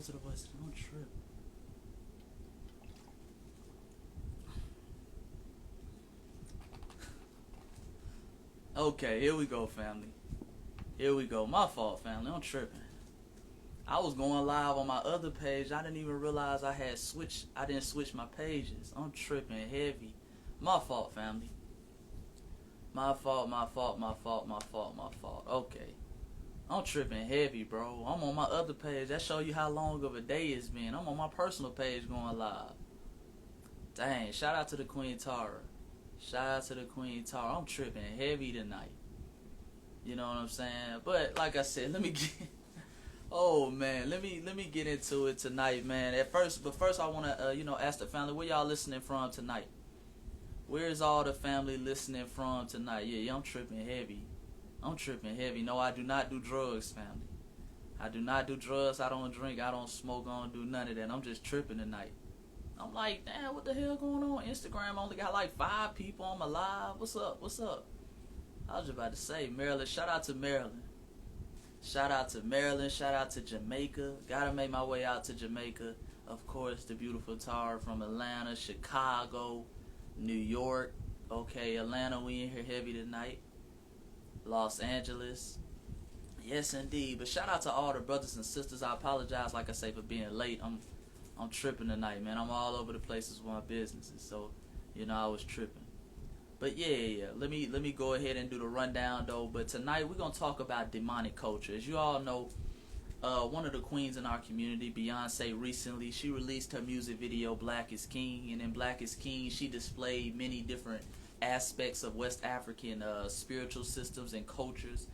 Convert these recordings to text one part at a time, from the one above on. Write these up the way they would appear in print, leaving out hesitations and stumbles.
was it a voice? Don't trip. Okay, here we go, family. Here we go. My fault, family. I'm tripping. I was going live on my other page. I didn't even realize I had switched. I didn't switch my pages. I'm tripping heavy. My fault, family. My fault, my fault, my fault, my fault, my fault. Okay. I'm tripping heavy, bro. I'm on my other page. That show you how long of a day it's been. I'm on my personal page going live. Dang, shout out to the Queen Tara. Shout out to the Queen Tara. I'm tripping heavy tonight. You know what I'm saying? But like I said, let me get oh man, let me get into it tonight, man. But first I wanna ask the family, where y'all listening from tonight? Where's all the family listening from tonight? Yeah, I'm tripping heavy. I'm tripping heavy. No, I do not do drugs, family. I do not do drugs. I don't drink. I don't smoke. I don't do none of that. I'm just tripping tonight. I'm like, damn, what the hell going on? Instagram only got like 5 people on my live. What's up? What's up? I was just about to say, Maryland. Shout out to Maryland. Shout out to Maryland. Shout out to Jamaica. Gotta make my way out to Jamaica. Of course, the beautiful Tara from Atlanta, Chicago, New York. Okay, Atlanta, we in here heavy tonight. Los Angeles. Yes, indeed. But shout out to all the brothers and sisters. I apologize, like I say, for being late. I'm tripping tonight, man. I'm all over the places with my businesses, so I was tripping. But yeah. Let me go ahead and do the rundown though. But tonight we're gonna talk about demonic culture. As you all know, one of the queens in our community, Beyonce, recently she released her music video "Black is King," and in "Black is King" she displayed many different aspects of West African spiritual systems and cultures.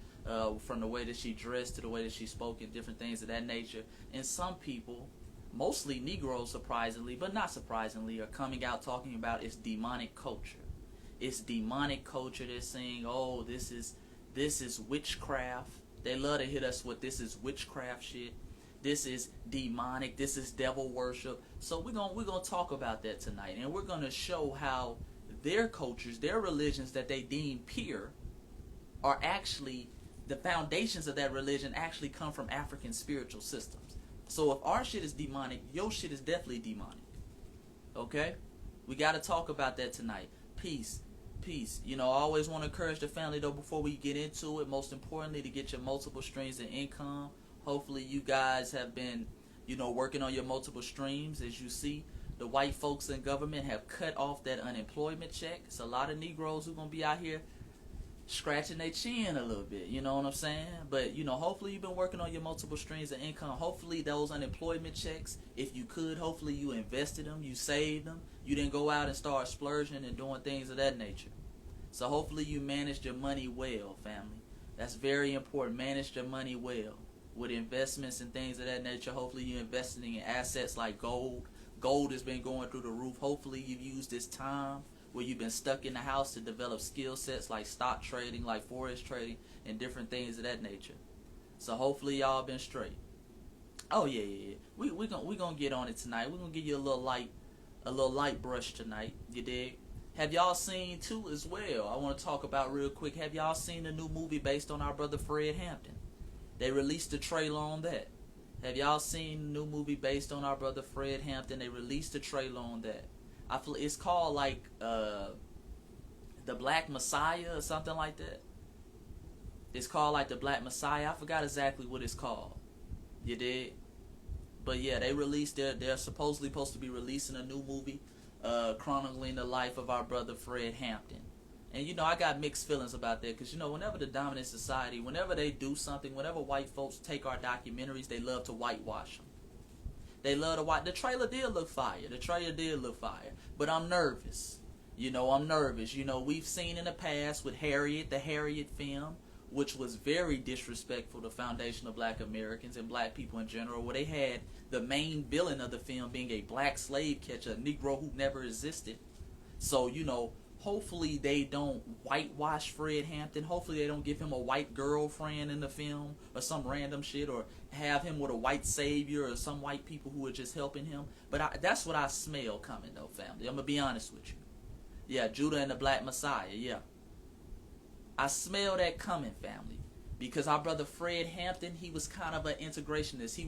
From the way that she dressed to the way that she spoke and different things of that nature. And some people, mostly Negroes surprisingly, but not surprisingly, are coming out talking about its demonic culture. It's demonic culture. They're saying, oh, this is witchcraft. They love to hit us with this is witchcraft shit. This is demonic. This is devil worship. So we're gonna talk about that tonight, and we're gonna show how their cultures, their religions that they deem pure, are actually the foundations of that religion actually come from African spiritual systems. So if our shit is demonic, your shit is definitely demonic. Okay? We got to talk about that tonight. Peace. Peace. I always want to encourage the family, though, before we get into it, most importantly, to get your multiple streams of income. Hopefully you guys have been, working on your multiple streams. As you see, the white folks in government have cut off that unemployment check. It's a lot of Negroes who are going to be out here scratching their chin a little bit, you know what I'm saying? But, hopefully you've been working on your multiple streams of income. Hopefully those unemployment checks, if you could, hopefully you invested them, you saved them. You didn't go out and start splurging and doing things of that nature. So hopefully you managed your money well, family. That's very important. Manage your money well. With investments and things of that nature, hopefully you're investing in assets like gold. Gold has been going through the roof. Hopefully you've used this time where you've been stuck in the house to develop skill sets like stock trading, like forex trading, and different things of that nature. So hopefully y'all been straight. Oh yeah. We gonna get on it tonight. We're gonna give you a little light brush tonight. You dig? Have y'all seen too as well? I want to talk about real quick. Have y'all seen the new movie based on our brother Fred Hampton? They released a trailer on that. Have y'all seen the new movie based on our brother Fred Hampton? They released a trailer on that. It's called like The Black Messiah or something like that. It's called like The Black Messiah. I forgot exactly what it's called. You did? But yeah, they're supposedly supposed to be releasing a new movie chronicling the life of our brother Fred Hampton. And I got mixed feelings about that because whenever the dominant society, whenever they do something, whenever white folks take our documentaries, they love to whitewash them. They love to watch. The trailer did look fire. But I'm nervous. I'm nervous. We've seen in the past with Harriet, the Harriet film, which was very disrespectful to foundational black Americans and black people in general, where they had the main villain of the film being a black slave catcher, a Negro who never existed. So, hopefully they don't whitewash Fred Hampton. Hopefully they don't give him a white girlfriend in the film or some random shit, or have him with a white savior or some white people who are just helping him. But that's what I smell coming though, family. I'm going to be honest with you. Yeah, Judah and the Black Messiah, yeah. I smell that coming, family. Because our brother Fred Hampton, he was kind of an integrationist. He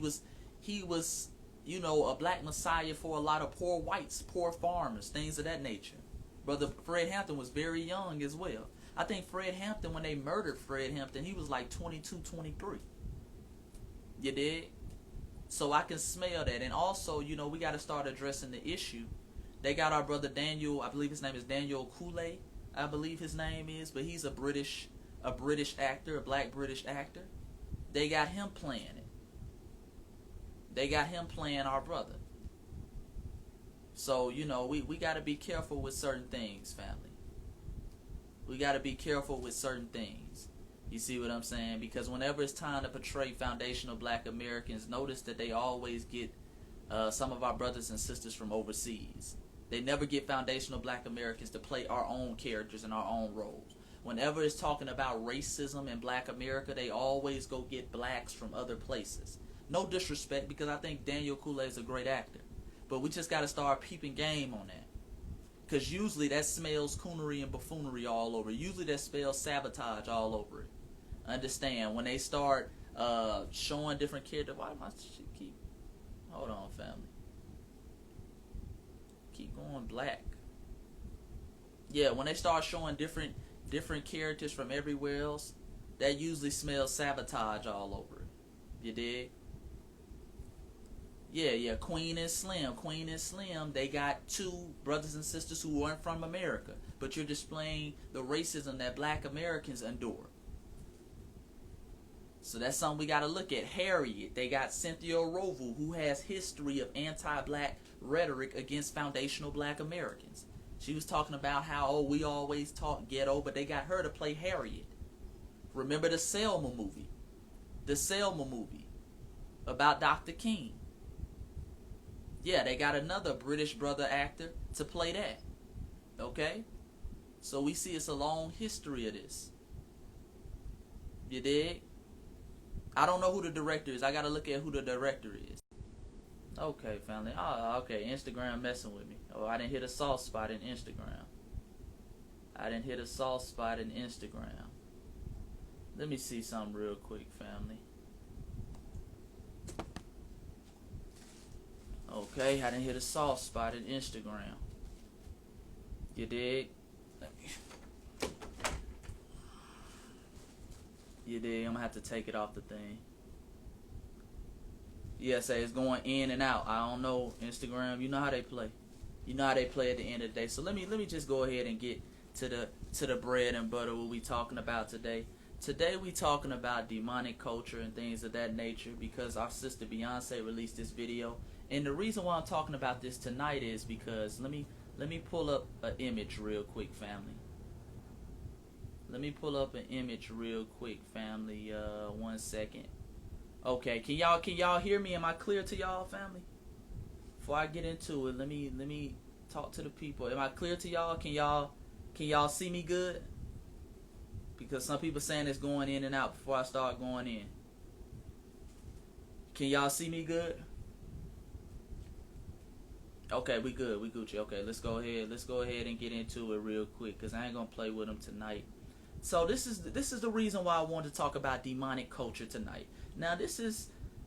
was you know, a black messiah for a lot of poor whites, poor farmers, things of that nature. Brother Fred Hampton was very young as well. I think Fred Hampton, when they murdered Fred Hampton, he was like 22, 23. You did? So I can smell that. And also, you know, we got to start addressing the issue. They got our brother Daniel, I believe his name is Daniel Kool-Aid, I believe his name is, but he's a British actor, a black British actor. They got him playing it. They got him playing our brother. So, you know, we got to be careful with certain things, family. We got to be careful with certain things. You see what I'm saying? Because whenever it's time to portray foundational black Americans, notice that they always get some of our brothers and sisters from overseas. They never get foundational black Americans to play our own characters and our own roles. Whenever it's talking about racism in black America, they always go get blacks from other places. No disrespect, because I think Daniel Kool-Aid is a great actor. But we just got to start peeping game on that. Because usually that smells coonery and buffoonery all over. Usually that spells sabotage all over it. Understand, when they start showing different characters. Why my shit keep... Hold on, family. Keep going black. Yeah, when they start showing different characters from everywhere else, that usually smells sabotage all over it. You dig? Yeah, Queen and Slim, they got two brothers and sisters who weren't from America, but you're displaying the racism that black Americans endure. So that's something we got to look at. Harriet, they got Cynthia Rovu, who has history of anti-black rhetoric against foundational black Americans. She was talking about how, we always talk ghetto, but they got her to play Harriet. Remember the Selma movie? The Selma movie about Dr. King. Yeah, they got another British brother actor to play that. Okay? So we see it's a long history of this. You dig? I don't know who the director is. I gotta look at who the director is. Okay, family. Oh, okay. Instagram messing with me. Oh, I didn't hit a soft spot in Instagram. Let me see something real quick, family. Okay, I didn't hit a soft spot in Instagram. You dig? You dig? I'm gonna have to take it off the thing. Yeah, say it's going in and out. I don't know, Instagram. You know how they play. You know how they play at the end of the day. So let me just go ahead and get to the bread and butter. What we talking about today? Today we talking about demonic culture and things of that nature, because our sister Beyonce released this video. And the reason why I'm talking about this tonight is because let me pull up an image real quick, family. Let me pull up an image real quick, family. 1 second. Okay, can y'all hear me? Am I clear to y'all, family? Before I get into it, let me talk to the people. Am I clear to y'all? Can y'all see me good? Because some people saying it's going in and out before I start going in. Can y'all see me good? Okay, we good. We Gucci. Okay, let's go ahead and get into it real quick, because I ain't gonna play with them tonight. So this is the reason why I wanted to talk about demonic culture tonight. Now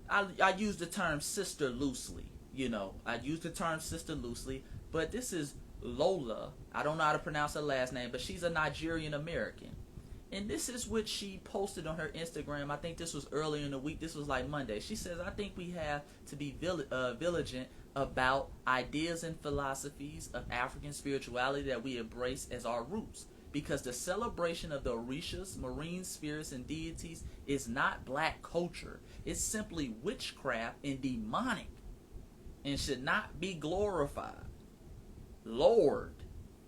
I use the term sister loosely. You know, I use the term sister loosely, but this is Lola. I don't know how to pronounce her last name, but she's a Nigerian American. And this is what she posted on her Instagram. I think this was earlier in the week. This was like Monday. She says, I think we have to be vigilant about ideas and philosophies of African spirituality that we embrace as our roots. Because the celebration of the Orishas, marine spirits, and deities is not black culture. It's simply witchcraft and demonic, and should not be glorified. Lord,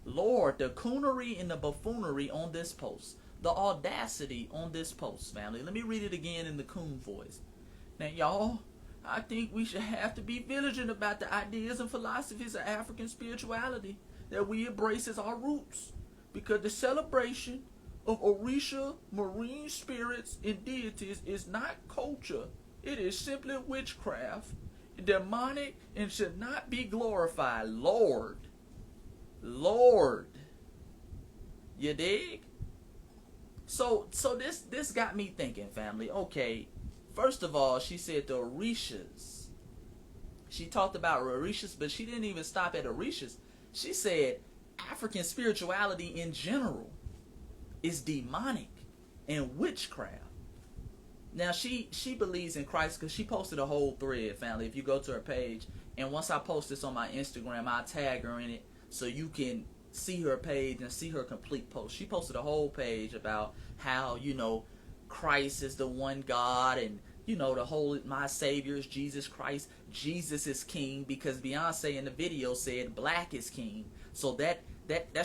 the coonery and the buffoonery on this post. The audacity on this post, family. Let me read it again in the coon voice. Now, y'all, I think we should have to be vigilant about the ideas and philosophies of African spirituality that we embrace as our roots. Because the celebration of Orisha, marine spirits, and deities is not culture. It is simply witchcraft, demonic, and should not be glorified. Lord. You dig? So this got me thinking, family. Okay, first of all, she said the Orishas. She talked about Orishas, but she didn't even stop at Orishas. She said African spirituality in general is demonic and witchcraft. Now she believes in Christ because she posted a whole thread, family. If you go to her page, and once I post this on my Instagram, I'll tag her in it so you can see her page and see her complete post. She posted a whole page about how, you know, Christ is the one God, and you know, the whole my Savior is Jesus Christ. Jesus is king, because Beyonce in the video said black is king. So that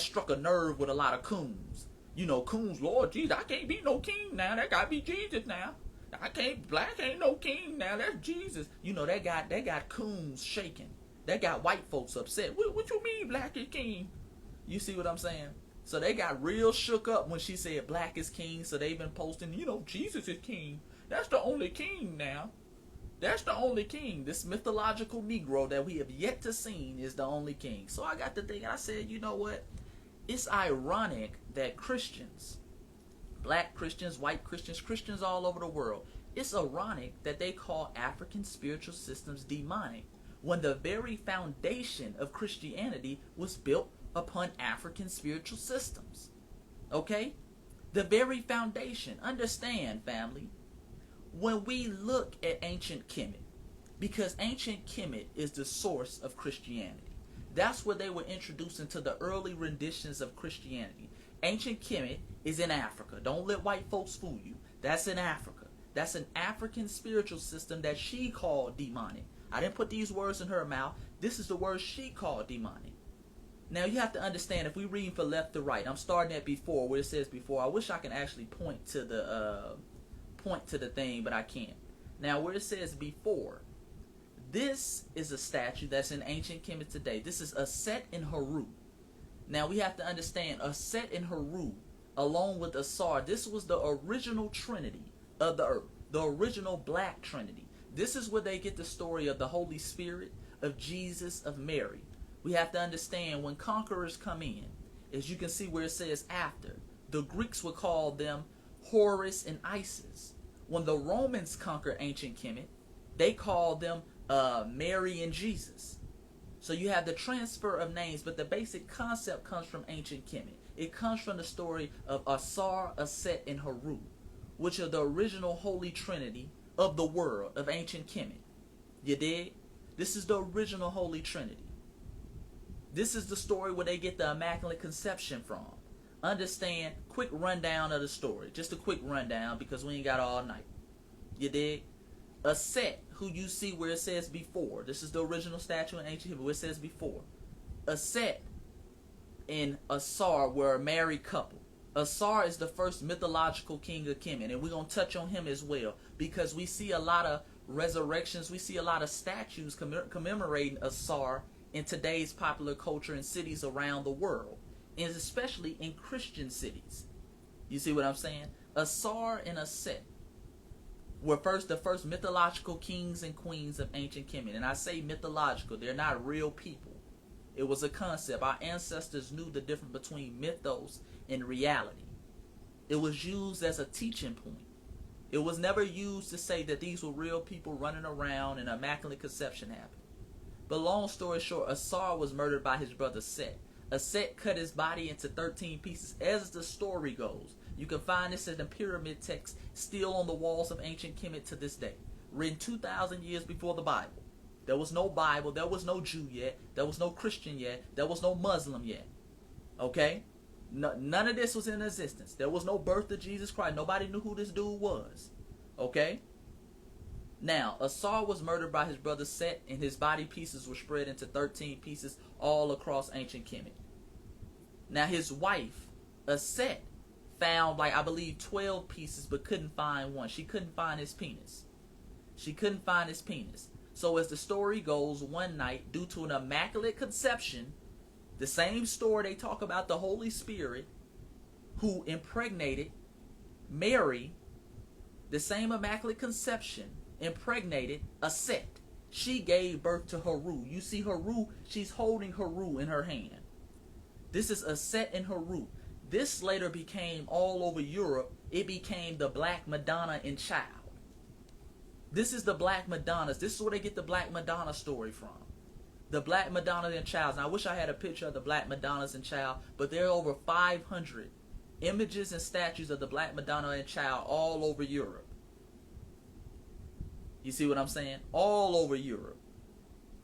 struck a nerve with a lot of coons. You know, coons, Lord Jesus, I can't be no king now. That gotta be Jesus now. I can't, black ain't no king now. That's Jesus. You know, that got coons shaking. That got white folks upset. What you mean black is king? You see what I'm saying? So they got real shook up when she said black is king. So they've been posting, you know, Jesus is king. That's the only king now. That's the only king. This mythological Negro that we have yet to see is the only king. So I got to think, I said, you know what? It's ironic that Christians, black Christians, white Christians, Christians all over the world, it's ironic that they call African spiritual systems demonic when the very foundation of Christianity was built upon African spiritual systems. Okay? The very foundation. Understand, family. When we look at ancient Kemet, because ancient Kemet is the source of Christianity. That's where they were introduced into the early renditions of Christianity. Ancient Kemet is in Africa. Don't let white folks fool you. That's in Africa. That's an African spiritual system that she called demonic. I didn't put these words in her mouth. This is the word she called demonic. Now you have to understand, if we read from left to right, I'm starting at before, where it says before. I wish I can actually point to the thing, but I can't. Now where it says before, this is a statue that's in ancient Kemet today. This is Aset and Haru. Now we have to understand, Aset and Haru, along with Asar, this was the original trinity of the earth, the original black trinity. This is where they get the story of the Holy Spirit, of Jesus, of Mary. We have to understand, when conquerors come in, as you can see where it says after, the Greeks would call them Horus and Isis. When the Romans conquered ancient Kemet, they called them Mary and Jesus. So you have the transfer of names, but the basic concept comes from ancient Kemet. It comes from the story of Asar, Aset, and Haru, which are the original holy trinity of the world, of ancient Kemet. You dig? This is the original holy trinity. This is the story where they get the Immaculate Conception from. Understand, quick rundown of the story. Just a quick rundown, because we ain't got all night. You dig? Aset, who you see where it says before. This is the original statue in ancient Hebrew where it says before. Aset and Asar were a married couple. Asar is the first mythological king of Kemet, and we're going to touch on him as well, because we see a lot of resurrections, we see a lot of statues commemorating Asar in today's popular culture in cities around the world, and especially in Christian cities. You see what I'm saying? Asar and Aset were the first mythological kings and queens of ancient Kemet. And I say mythological, they're not real people. It was a concept. Our ancestors knew the difference between mythos and reality. It was used as a teaching point. It was never used to say that these were real people running around and Immaculate Conception happened. But long story short, Asar was murdered by his brother Set. Aset cut his body into 13 pieces, as the story goes. You can find this in the pyramid text still on the walls of ancient Kemet to this day. Written 2,000 years before the Bible. There was no Bible, there was no Jew yet, there was no Christian yet, there was no Muslim yet. Okay? None of this was in existence. There was no birth of Jesus Christ. Nobody knew who this dude was. Okay? Now, Asar was murdered by his brother Set, and his body pieces were spread into 13 pieces all across ancient Kemet. Now, his wife, Aset, found, like, I believe 12 pieces, but couldn't find one. She couldn't find his penis. She couldn't find his penis. So as the story goes, one night, due to an Immaculate Conception, the same story they talk about the Holy Spirit, who impregnated Mary, the same Immaculate Conception impregnated Aset. She gave birth to Haru. You see Haru, she's holding Haru in her hand. This is Aset and Haru. This later became all over Europe. It became the Black Madonna and Child. This is the Black Madonnas. This is where they get the Black Madonna story from. The Black Madonna and Child. Now, I wish I had a picture of the Black Madonnas and Child, but there are over 500 images and statues of the Black Madonna and Child all over Europe. You see what I'm saying? All over Europe.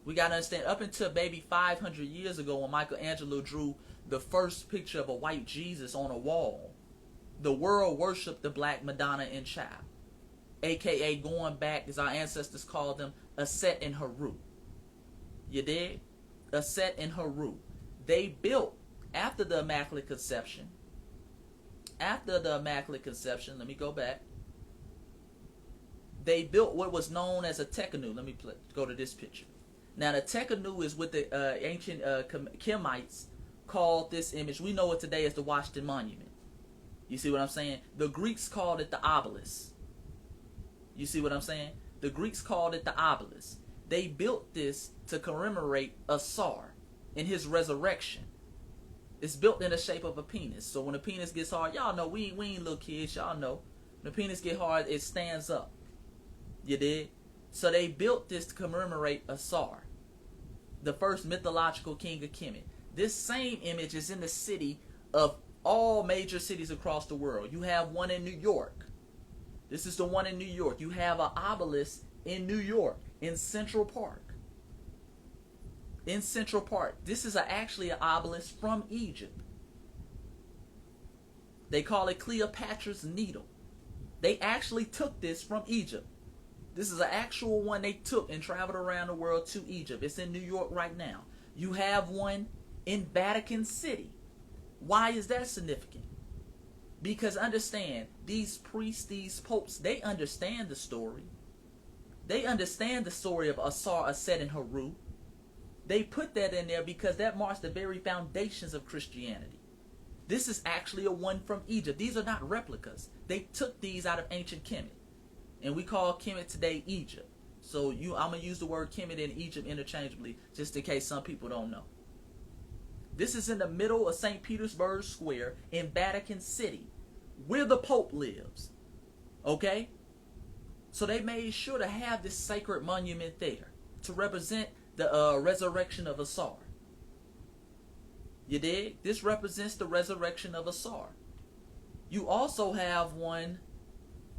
We got to understand, up until maybe 500 years ago when Michelangelo drew the first picture of a white Jesus on a wall, the world worshipped the Black Madonna and Child, aka going back, as our ancestors called them, Aset and Heru. You dig? Aset and Heru. They built, after the Immaculate Conception, let me go back, they built what was known as a Tekhenu. Let me go to this picture. Now, the Tekhenu is what the ancient Kemites called this image. We know it today as the Washington Monument. You see what I'm saying? The Greeks called it the obelisk. You see what I'm saying? The Greeks called it the obelisk. They built this to commemorate Asar in his resurrection. It's built in the shape of a penis. So when the penis gets hard, y'all know, we ain't little kids, y'all know. When the penis get hard, it stands up. You did? So they built this to commemorate Asar, the first mythological king of Kemet. This same image is in the city of all major cities across the world. You have one in New York. This is the one in New York. You have an obelisk in New York, in Central Park. In Central Park. This is actually an obelisk from Egypt. They call it Cleopatra's Needle. They actually took this from Egypt. This is an actual one they took and traveled around the world to Egypt. It's in New York right now. You have one in Vatican City. Why is that significant? Because understand, these priests, these popes, they understand the story. They understand the story of Asar, Aset, and Heru. They put that in there because that marks the very foundations of Christianity. This is actually a one from Egypt. These are not replicas. They took these out of ancient Kemet. And we call Kemet today Egypt. So I'm going to use the word Kemet and Egypt interchangeably just in case some people don't know. This is in the middle of St. Petersburg Square in Vatican City, where the Pope lives. Okay? So they made sure to have this sacred monument there to represent the resurrection of Asar. You dig? This represents the resurrection of Asar. You also have one.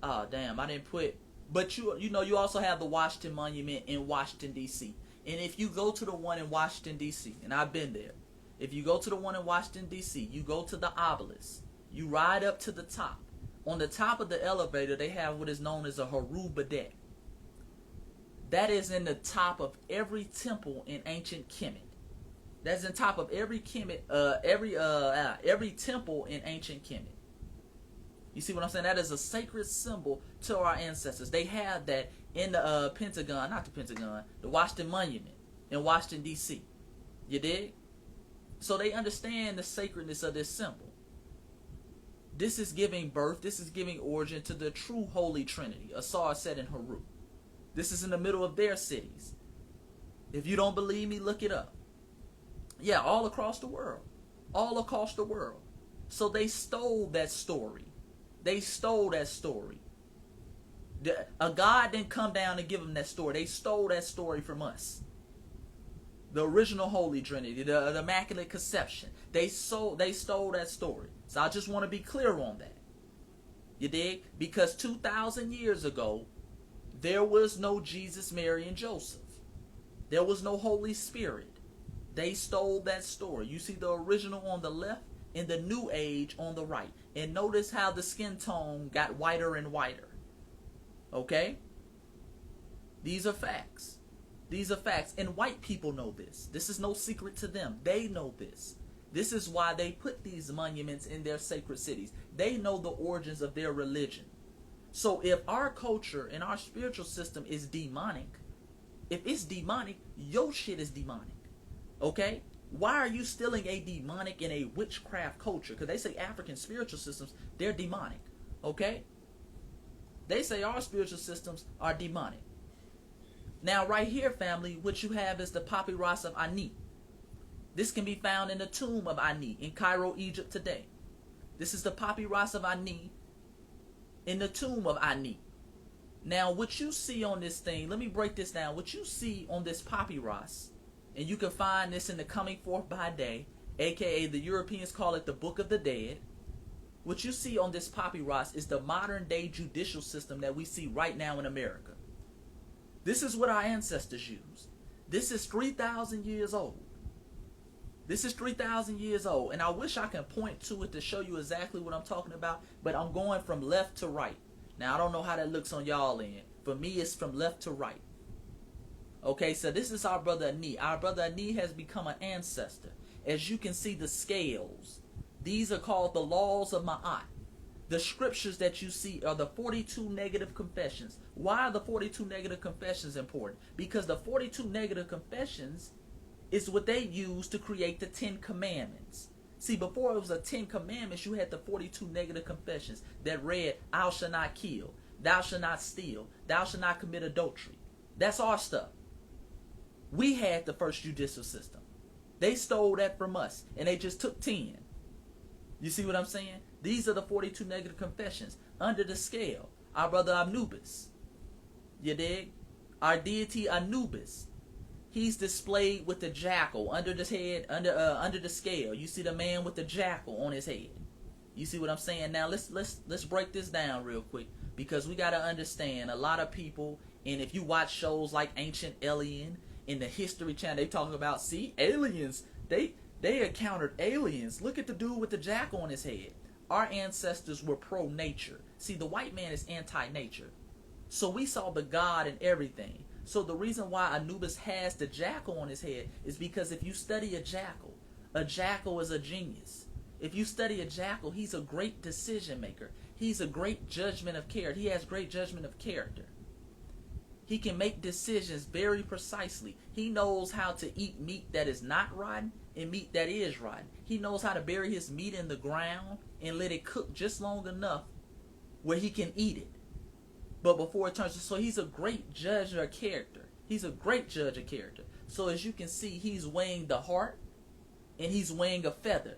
Oh, damn, I didn't put. But you know, you also have the Washington Monument in Washington, D.C. And if you go to the one in Washington, D.C., and I've been there. If you go to the one in Washington, D.C., you go to the obelisk. You ride up to the top. On the top of the elevator, they have what is known as a Heru Badet. That is in the top of every temple in ancient Kemet. That's in top of every Kemet, every temple in ancient Kemet. You see what I'm saying? That is a sacred symbol to our ancestors. They have that in the Pentagon, not the Pentagon, the Washington Monument in Washington, D.C. You dig? So they understand the sacredness of this symbol. This is giving birth, this is giving origin to the true Holy Trinity, Asar, Set, and Heru. This is in the middle of their cities. If you don't believe me, look it up. Yeah, all across the world. All across the world. So they stole that story. They stole that story. A God didn't come down and give them that story. They stole that story from us. The original Holy Trinity, the Immaculate Conception. They stole that story. So I just want to be clear on that. You dig? Because 2,000 years ago, there was no Jesus, Mary, and Joseph. There was no Holy Spirit. They stole that story. You see the original on the left and the New Age on the right. And notice how the skin tone got whiter and whiter. Okay? These are facts. These are facts. And white people know this. This is no secret to them. They know this. This is why they put these monuments in their sacred cities. They know the origins of their religion. So if our culture and our spiritual system is demonic, if it's demonic, your shit is demonic. Okay? Why are you stealing a demonic and a witchcraft culture? Because they say African spiritual systems, they're demonic. Okay? They say our spiritual systems are demonic. Now, right here, family, what you have is the Papyrus of Ani. This can be found in the tomb of Ani in Cairo, Egypt today. This is the Papyrus of Ani in the tomb of Ani. Now, what you see on this thing, let me break this down. What you see on this papyrus, and you can find this in the Coming Forth by Day, aka the Europeans call it the Book of the Dead. What you see on this papyrus is the modern day judicial system that we see right now in America. This is what our ancestors used. This is 3,000 years old. This is 3,000 years old. And I wish I could point to it to show you exactly what I'm talking about, but I'm going from left to right. Now, I don't know how that looks on y'all end. For me, it's from left to right. Okay, so this is our brother Ani. Our brother Ani has become an ancestor. As you can see, the scales. These are called the laws of Ma'at. The scriptures that you see are the 42 negative confessions. Why are the 42 negative confessions important? Because the 42 negative confessions is what they use to create the 10 commandments. See, before it was a 10 commandments, you had the 42 negative confessions that read, thou shalt not kill, thou shalt not steal, thou shalt not commit adultery. That's our stuff. We had the first judicial system. They stole that from us, and they just took 10. You see what I'm saying? These are the 42 negative confessions. Under the scale, our brother Anubis. You dig? Our deity Anubis. He's displayed with the jackal under his head, under the scale. You see the man with the jackal on his head. You see what I'm saying? Now let's break this down real quick, because we got to understand a lot of people, and if you watch shows like Ancient Alien in the History Channel, they talking about, see, aliens. They encountered aliens. Look at the dude with the jackal on his head. Our ancestors were pro-nature. See, the white man is anti-nature. So we saw the God in everything. So the reason why Anubis has the jackal on his head is because if you study a jackal is a genius. If you study a jackal, he's a great decision maker. He's a great judgment of character. He has great judgment of character. He can make decisions very precisely. He knows how to eat meat that is not rotten and meat that is rotten. He knows how to bury his meat in the ground and let it cook just long enough where he can eat it. But before it turns, so he's a great judge of character. He's a great judge of character. So as you can see, he's weighing the heart and he's weighing a feather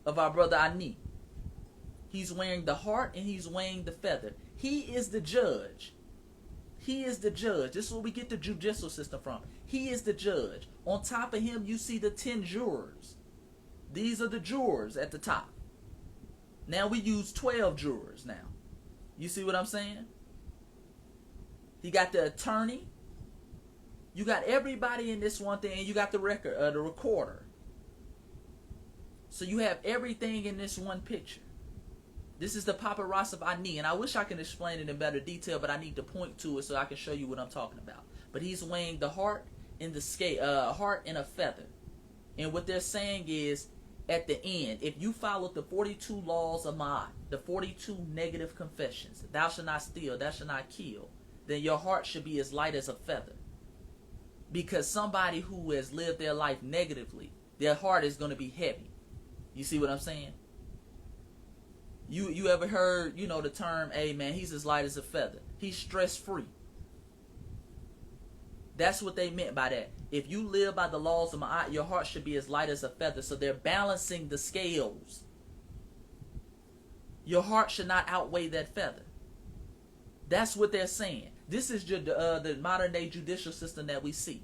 of our brother Ani. He's weighing the heart and he's weighing the feather. He is the judge. He is the judge. This is where we get the judicial system from. He is the judge. On top of him, you see the 10 jurors. These are the jurors at the top. Now we use 12 jurors now. You see what I'm saying? He got the attorney. You got everybody in this one thing, and you got the recorder. So you have everything in this one picture. This is the papyrus of Ani, and I wish I could explain it in better detail, but I need to point to it so I can show you what I'm talking about. But he's weighing the heart in the scale, heart and a feather. And what they're saying is, at the end, if you follow the 42 laws of Ma'at, the 42 negative confessions, thou shalt not steal, thou shalt not kill, then your heart should be as light as a feather. Because somebody who has lived their life negatively, their heart is going to be heavy. You see what I'm saying? You ever heard, the term, hey man, he's as light as a feather. He's stress free. That's what they meant by that. If you live by the laws of Ma'at, your heart should be as light as a feather. So they're balancing the scales. Your heart should not outweigh that feather. That's what they're saying. This is the modern day judicial system that we see.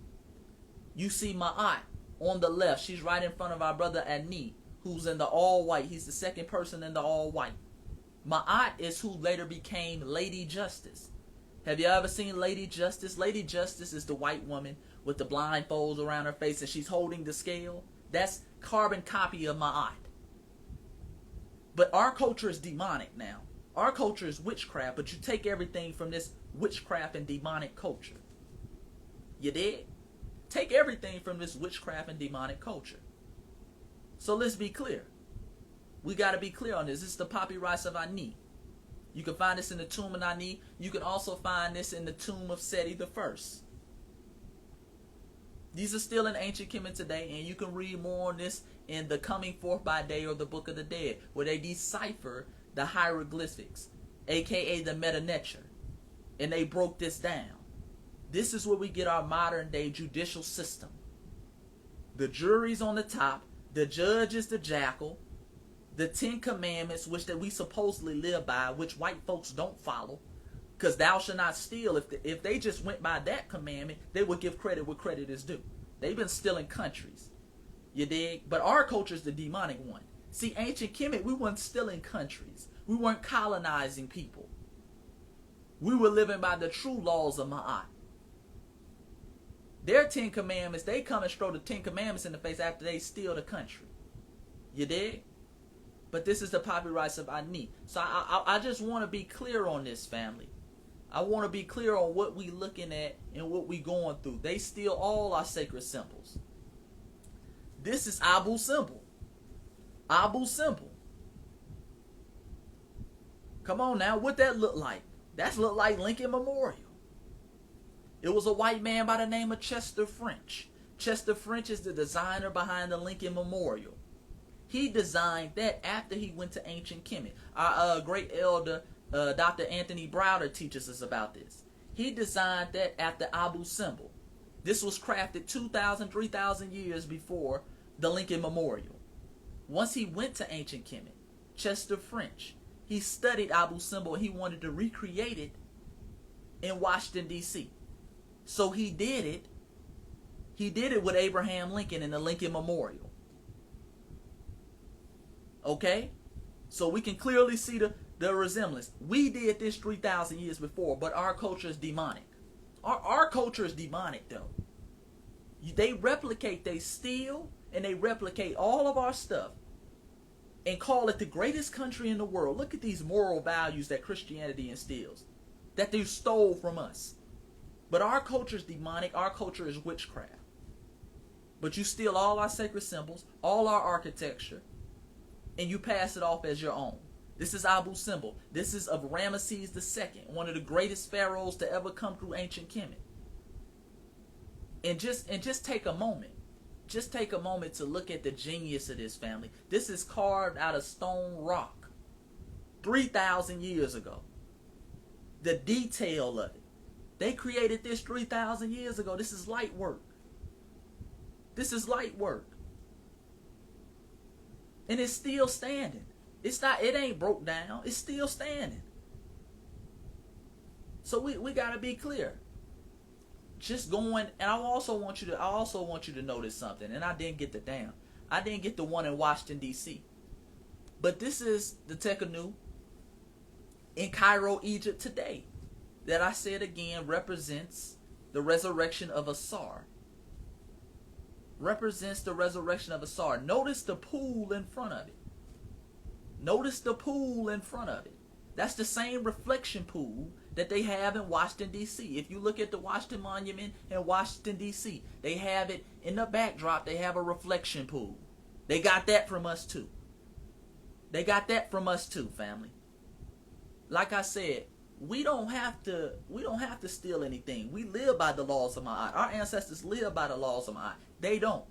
You see Ma'at on the left. She's right in front of our brother Ani, who's in the all white. He's the second person in the all white. Ma'at is who later became Lady Justice. Have you ever seen Lady Justice? Lady Justice is the white woman with the blindfolds around her face and she's holding the scale. That's carbon copy of Ma'at. But our culture is demonic now. Our culture is witchcraft, but you take everything from this witchcraft and demonic culture. You did? Take everything from this witchcraft and demonic culture. So let's be clear. We got to be clear on this. This is the papyrus of Ani. You can find this in the tomb of Ani. You can also find this in the tomb of Seti I. These are still in ancient Kemet today, and you can read more on this in the Coming Forth by Day or the Book of the Dead, where they decipher the hieroglyphics, aka the Meta Neter, and they broke this down. This is where we get our modern day judicial system. The jury's on the top, the judge is the jackal, the 10 commandments, which that we supposedly live by, which white folks don't follow. Because thou shalt not steal. If they just went by that commandment, they would give credit where credit is due. They've been stealing countries. You dig? But our culture is the demonic one. See, ancient Kemet, we weren't stealing countries. We weren't colonizing people. We were living by the true laws of Ma'at. Their 10 commandments, they come and throw the 10 commandments in the face after they steal the country. You dig? But this is the property rights of Ani. So I just want to be clear on this, family. I want to be clear on what we looking at and what we going through. They steal all our sacred symbols. This is Abu Simbel. Abu Simbel. Come on now, what that look like? That look like Lincoln Memorial. It was a white man by the name of Chester French. Chester French is the designer behind the Lincoln Memorial. He designed that after he went to ancient Kemet. Our great elder, Dr. Anthony Browder, teaches us about this. He designed that after Abu Simbel. This was crafted 2,000, 3,000 years before the Lincoln Memorial. Once he went to ancient Kemet, Chester French, he studied Abu Simbel and he wanted to recreate it in Washington, D.C. So he did it. He did it with Abraham Lincoln in the Lincoln Memorial. Okay? So we can clearly see the resemblance. We did this 3,000 years before, but our culture is demonic. Our culture is demonic, though. They replicate, they steal, and they replicate all of our stuff and call it the greatest country in the world. Look at these moral values that Christianity instills, that they stole from us. But our culture is demonic. Our culture is witchcraft. But you steal all our sacred symbols, all our architecture, and you pass it off as your own. This is Abu Simbel. This is of Ramesses II, one of the greatest pharaohs to ever come through ancient Kemet. And just take a moment. Just take a moment to look at the genius of this, family. This is carved out of stone rock 3,000 years ago. The detail of it. They created this 3,000 years ago. This is light work. This is light work. And it's still standing. It ain't broke down. It's still standing. So we gotta be clear. Just going, and I also want you to notice something, and I didn't get I didn't get the one in Washington, D.C. But this is the Tekkenu in Cairo, Egypt today, that I said again represents the resurrection of Asar. Represents the resurrection of Asar. Notice the pool in front of it. Notice the pool in front of it. That's the same reflection pool that they have in Washington, D.C. If you look at the Washington Monument in Washington, D.C., they have it in the backdrop. They have a reflection pool. They got that from us too. They got that from us too, family. Like I said, we don't have to steal anything. We live by the laws of Ma'at. Our ancestors live by the laws of Ma'at. They don't.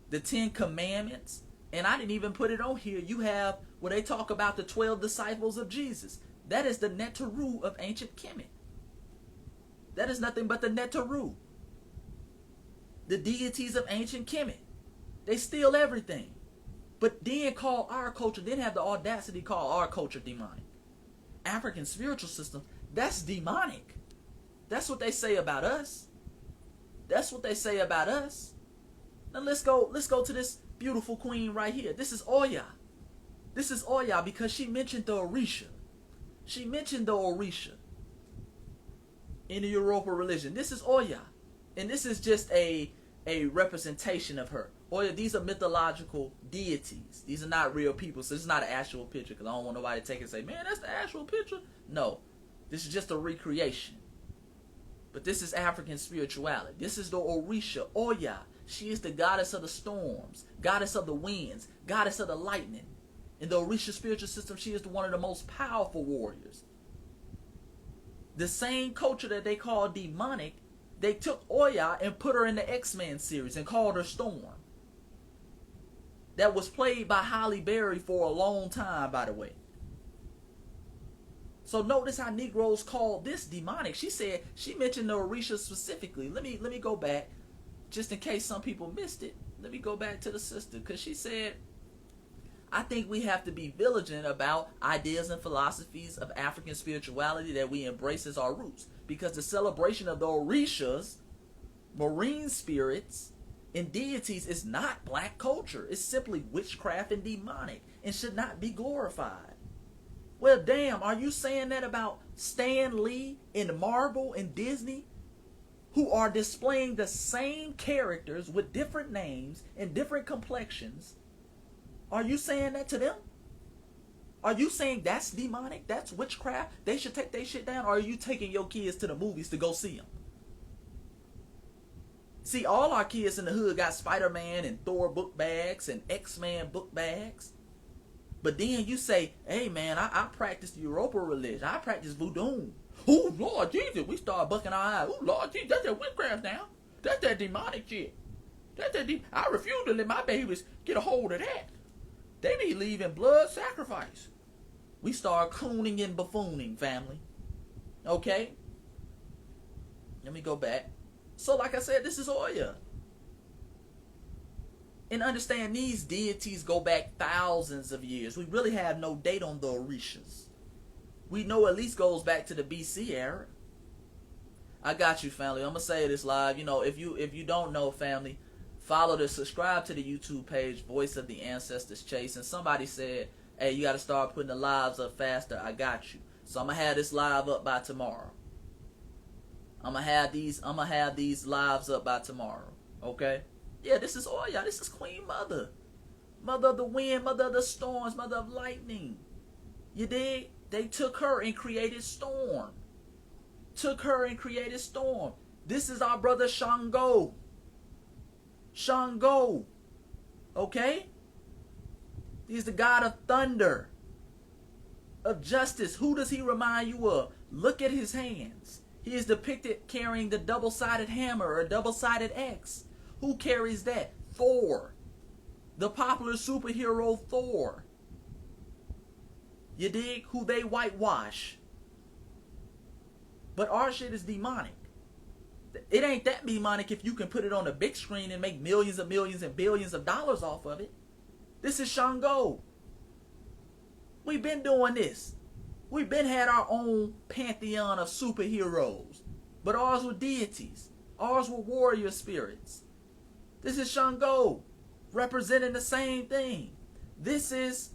The 10 Commandments, and I didn't even put it on here. You have where they talk about the 12 disciples of Jesus. That is the Neteru of ancient Kemet. That is nothing but the Neteru. The deities of ancient Kemet. They steal everything. But then call our culture, then have the audacity to call our culture demonic. African spiritual system, that's demonic. That's what they say about us. That's what they say about us. Now let's go to this beautiful queen right here. This is Oya. This is Oya because she mentioned the Orisha. She mentioned the Orisha in the Europa religion. This is Oya. And this is just a representation of her. Oya, these are mythological deities. These are not real people. So this is not an actual picture because I don't want nobody to take it and say, man, that's the actual picture. No. This is just a recreation. But this is African spirituality. This is the Orisha, Oya. She is the goddess of the storms, goddess of the winds, goddess of the lightning. In the Orisha spiritual system, she is one of the most powerful warriors. The same culture that they call demonic, they took Oya and put her in the X-Men series and called her Storm. That was played by Halle Berry for a long time, by the way. So notice how Negroes called this demonic. She mentioned the Orisha specifically. Let me go back, just in case some people missed it. Let me go back to the sister, because she said, I think we have to be vigilant about ideas and philosophies of African spirituality that we embrace as our roots. Because the celebration of the Orishas, marine spirits, and deities is not black culture. It's simply witchcraft and demonic and should not be glorified. Well, damn, are you saying that about Stan Lee and Marvel and Disney, who are displaying the same characters with different names and different complexions? Are you saying that to them? Are you saying that's demonic? That's witchcraft? They should take their shit down? Or are you taking your kids to the movies to go see them? See, all our kids in the hood got Spider-Man and Thor book bags and X-Men book bags. But then you say, hey man, I practice the Europa religion. I practice voodoo. Oh, Lord Jesus, we start bucking our eyes. Oh, Lord Jesus, that's that witchcraft now. That's that demonic shit. That's that I refuse to let my babies get a hold of that. They be leaving blood sacrifice. We start cooning and buffooning, family. Okay? Let me go back. So like I said, this is Oya. And understand these deities go back thousands of years. We really have no date on the Orishas. We know at least goes back to the BC era. I got you, family. I'm going to say this live. You know, if you don't know, family, subscribe to the YouTube page, Voice of the Ancestors Chase. And somebody said, hey, you got to start putting the lives up faster. I got you. So I'm going to have this live up by tomorrow. I'm going to have these lives up by tomorrow. Okay? Yeah, this is Oya. This is Queen Mother. Mother of the wind, mother of the storms, mother of lightning. You dig? They took her and created storm. Took her and created storm. This is our brother Shango. Shango. Okay? He's the god of thunder, of justice. Who does he remind you of? Look at his hands. He is depicted carrying the double-sided hammer or double-sided axe. Who carries that? Thor. The popular superhero Thor. You dig? Who they whitewash. But our shit is demonic. It ain't that demonic if you can put it on a big screen and make millions and billions of dollars off of it. This is Shango. We've been doing this. We've been had our own pantheon of superheroes. But ours were deities. Ours were warrior spirits. This is Shango, representing the same thing. This is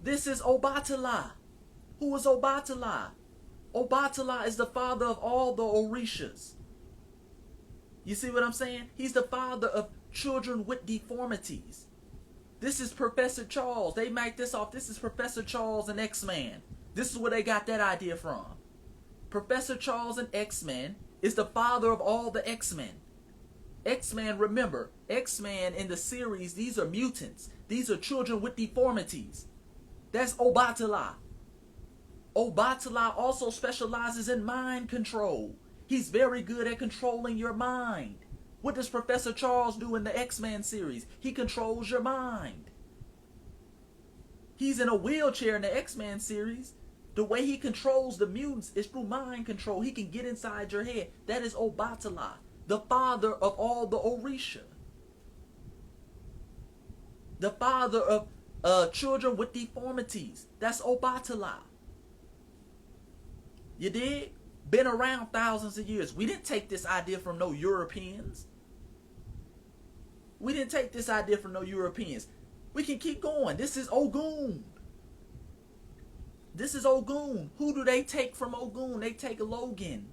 Obatala. Who is Obatala? Obatala is the father of all the Orishas. You see what I'm saying? He's the father of children with deformities. This is Professor Charles. They make this off. This is Professor Charles and X-Men. This is where they got that idea from. Professor Charles and X-Men is the father of all the X-Men. X-Men, remember, X-Men in the series, these are mutants. These are children with deformities. That's Obatala. Obatala also specializes in mind control. He's very good at controlling your mind. What does Professor Charles do in the X-Men series? He controls your mind. He's in a wheelchair in the X-Men series. The way he controls the mutants is through mind control. He can get inside your head. That is Obatala, the father of all the Orisha. The father of children with deformities. That's Obatala. You dig? Been around thousands of years. We didn't take this idea from no Europeans. We didn't take this idea from no Europeans. We can keep going. This is Ogun. This is Ogun. Who do they take from Ogun? They take Logan,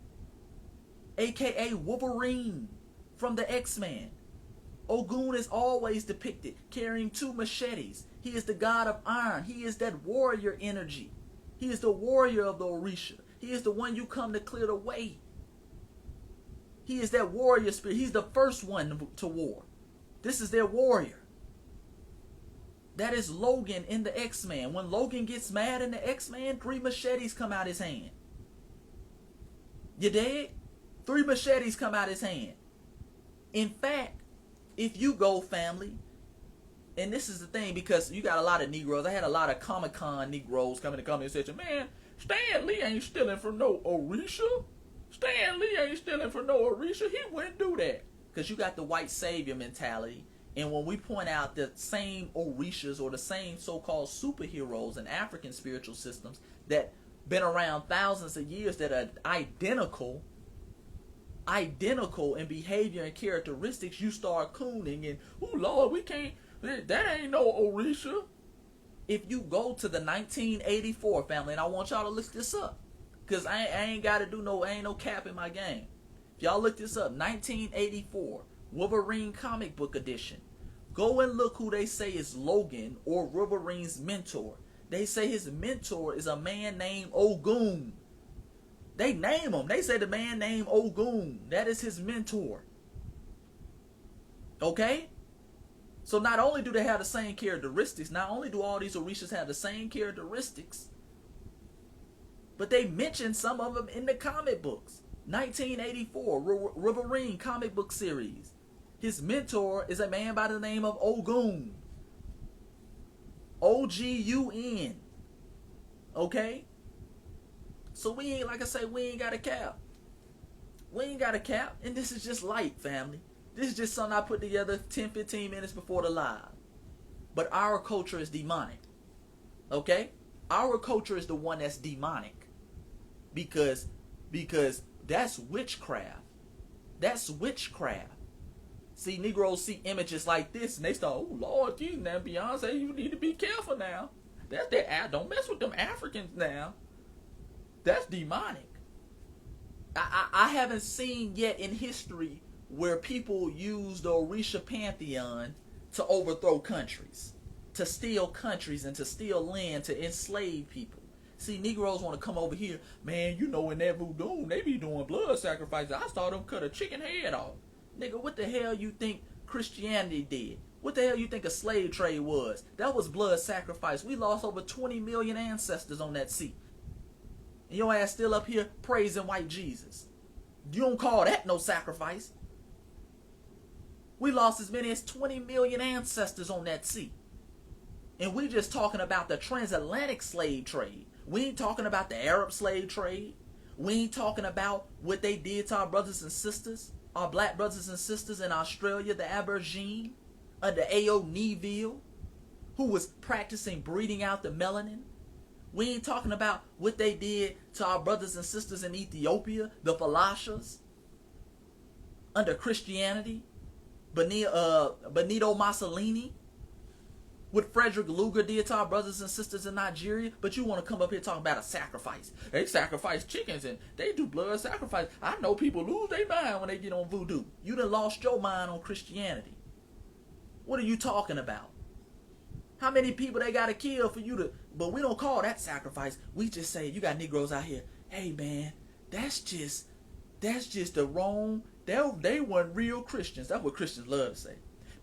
aka Wolverine from the X-Men. Ogun is always depicted carrying 2 machetes. He is the god of iron. He is that warrior energy. He is the warrior of the Orisha. He is the one you come to clear the way. He is that warrior spirit. He's the first one to war. This is their warrior. That is Logan in the X-Men. When Logan gets mad in the X-Men, 3 machetes come out his hand. You dig? 3 machetes come out his hand. In fact, if you go, family, and this is the thing, because you got a lot of Negroes. I had a lot of Comic-Con Negroes come in the comment section. Man, Stan Lee ain't stealing from no Orisha. Stan Lee ain't stealing from no Orisha. He wouldn't do that. Because you got the white savior mentality. And when we point out the same Orishas or the same so-called superheroes in African spiritual systems that been around thousands of years that are identical in behavior and characteristics, you start cooning and, oh Lord, we can't, that ain't no Orisha. If you go to the 1984 family, and I want y'all to look this up, because I ain't got to do ain't no cap in my game. If y'all look this up, 1984, Wolverine comic book edition. Go and look who they say is Logan or Wolverine's mentor. They say his mentor is a man named Ogun. They name him. They say the man named Ogun. That is his mentor. Okay? So not only do they have the same characteristics, not only do all these Orishas have the same characteristics, but they mention some of them in the comic books. 1984, Wolverine comic book series. His mentor is a man by the name of Ogun. Ogun. Okay? So we ain't, like I say, we ain't got a cap. We ain't got a cap. And this is just light, family. This is just something I put together 10, 15 minutes before the live. But our culture is demonic. Okay? Our culture is the one that's demonic. Because that's witchcraft. That's witchcraft. See, Negroes see images like this and they start, oh Lord, geez, now Beyonce, you need to be careful now. That's that. Don't mess with them Africans now. That's demonic. I haven't seen yet in history where people use the Orisha pantheon to overthrow countries, to steal countries and to steal land, to enslave people. See, Negroes want to come over here, man, you know in that voodoo, they be doing blood sacrifices. I saw them cut a chicken head off. Nigga, what the hell you think Christianity did? What the hell you think a slave trade was? That was blood sacrifice. We lost over 20 million ancestors on that seat. And your ass still up here praising white Jesus. You don't call that no sacrifice. We lost as many as 20 million ancestors on that seat. And we just talking about the transatlantic slave trade. We ain't talking about the Arab slave trade. We ain't talking about what they did to our brothers and sisters, our black brothers and sisters in Australia, the Aborigine, under A.O. Neville, who was practicing breeding out the melanin. We ain't talking about what they did to our brothers and sisters in Ethiopia, the Falashas, under Christianity, Benito Mussolini, what Frederick Luger did to our brothers and sisters in Nigeria. But you want to come up here talking about a sacrifice. They sacrifice chickens and they do blood sacrifice. I know people lose their mind when they get on voodoo. You done lost your mind on Christianity. What are you talking about? How many people they got to kill for you to... But we don't call that sacrifice. We just say, you got Negroes out here, hey man, that's just the wrong... They weren't real Christians. That's what Christians love to say.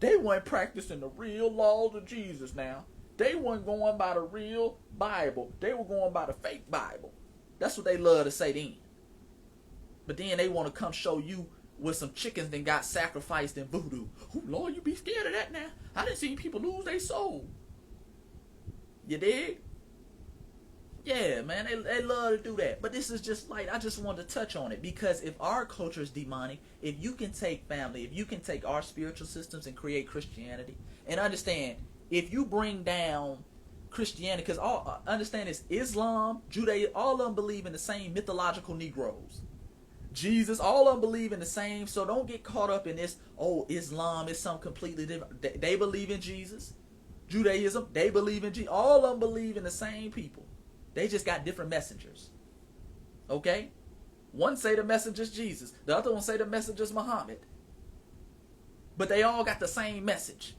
They weren't practicing the real laws of Jesus now. They weren't going by the real Bible. They were going by the fake Bible. That's what they love to say then. But then they want to come show you with some chickens that got sacrificed in voodoo. Oh, Lord, you be scared of that now. I done seen people lose their soul. You dig? Yeah, man, they love to do that. But this is just light. I just wanted to touch on it because if our culture is demonic, if you can take family, if you can take our spiritual systems and create Christianity, and understand, if you bring down Christianity, because understand this, Islam, Judaism, all of them believe in the same mythological Negroes. Jesus, all of them believe in the same, so don't get caught up in this, oh, Islam is something completely different. They believe in Jesus. Judaism, they believe in Jesus. All of them believe in the same people. They just got different messengers. Okay? One say the messenger's Jesus. The other one say the messenger's Muhammad. But they all got the same message.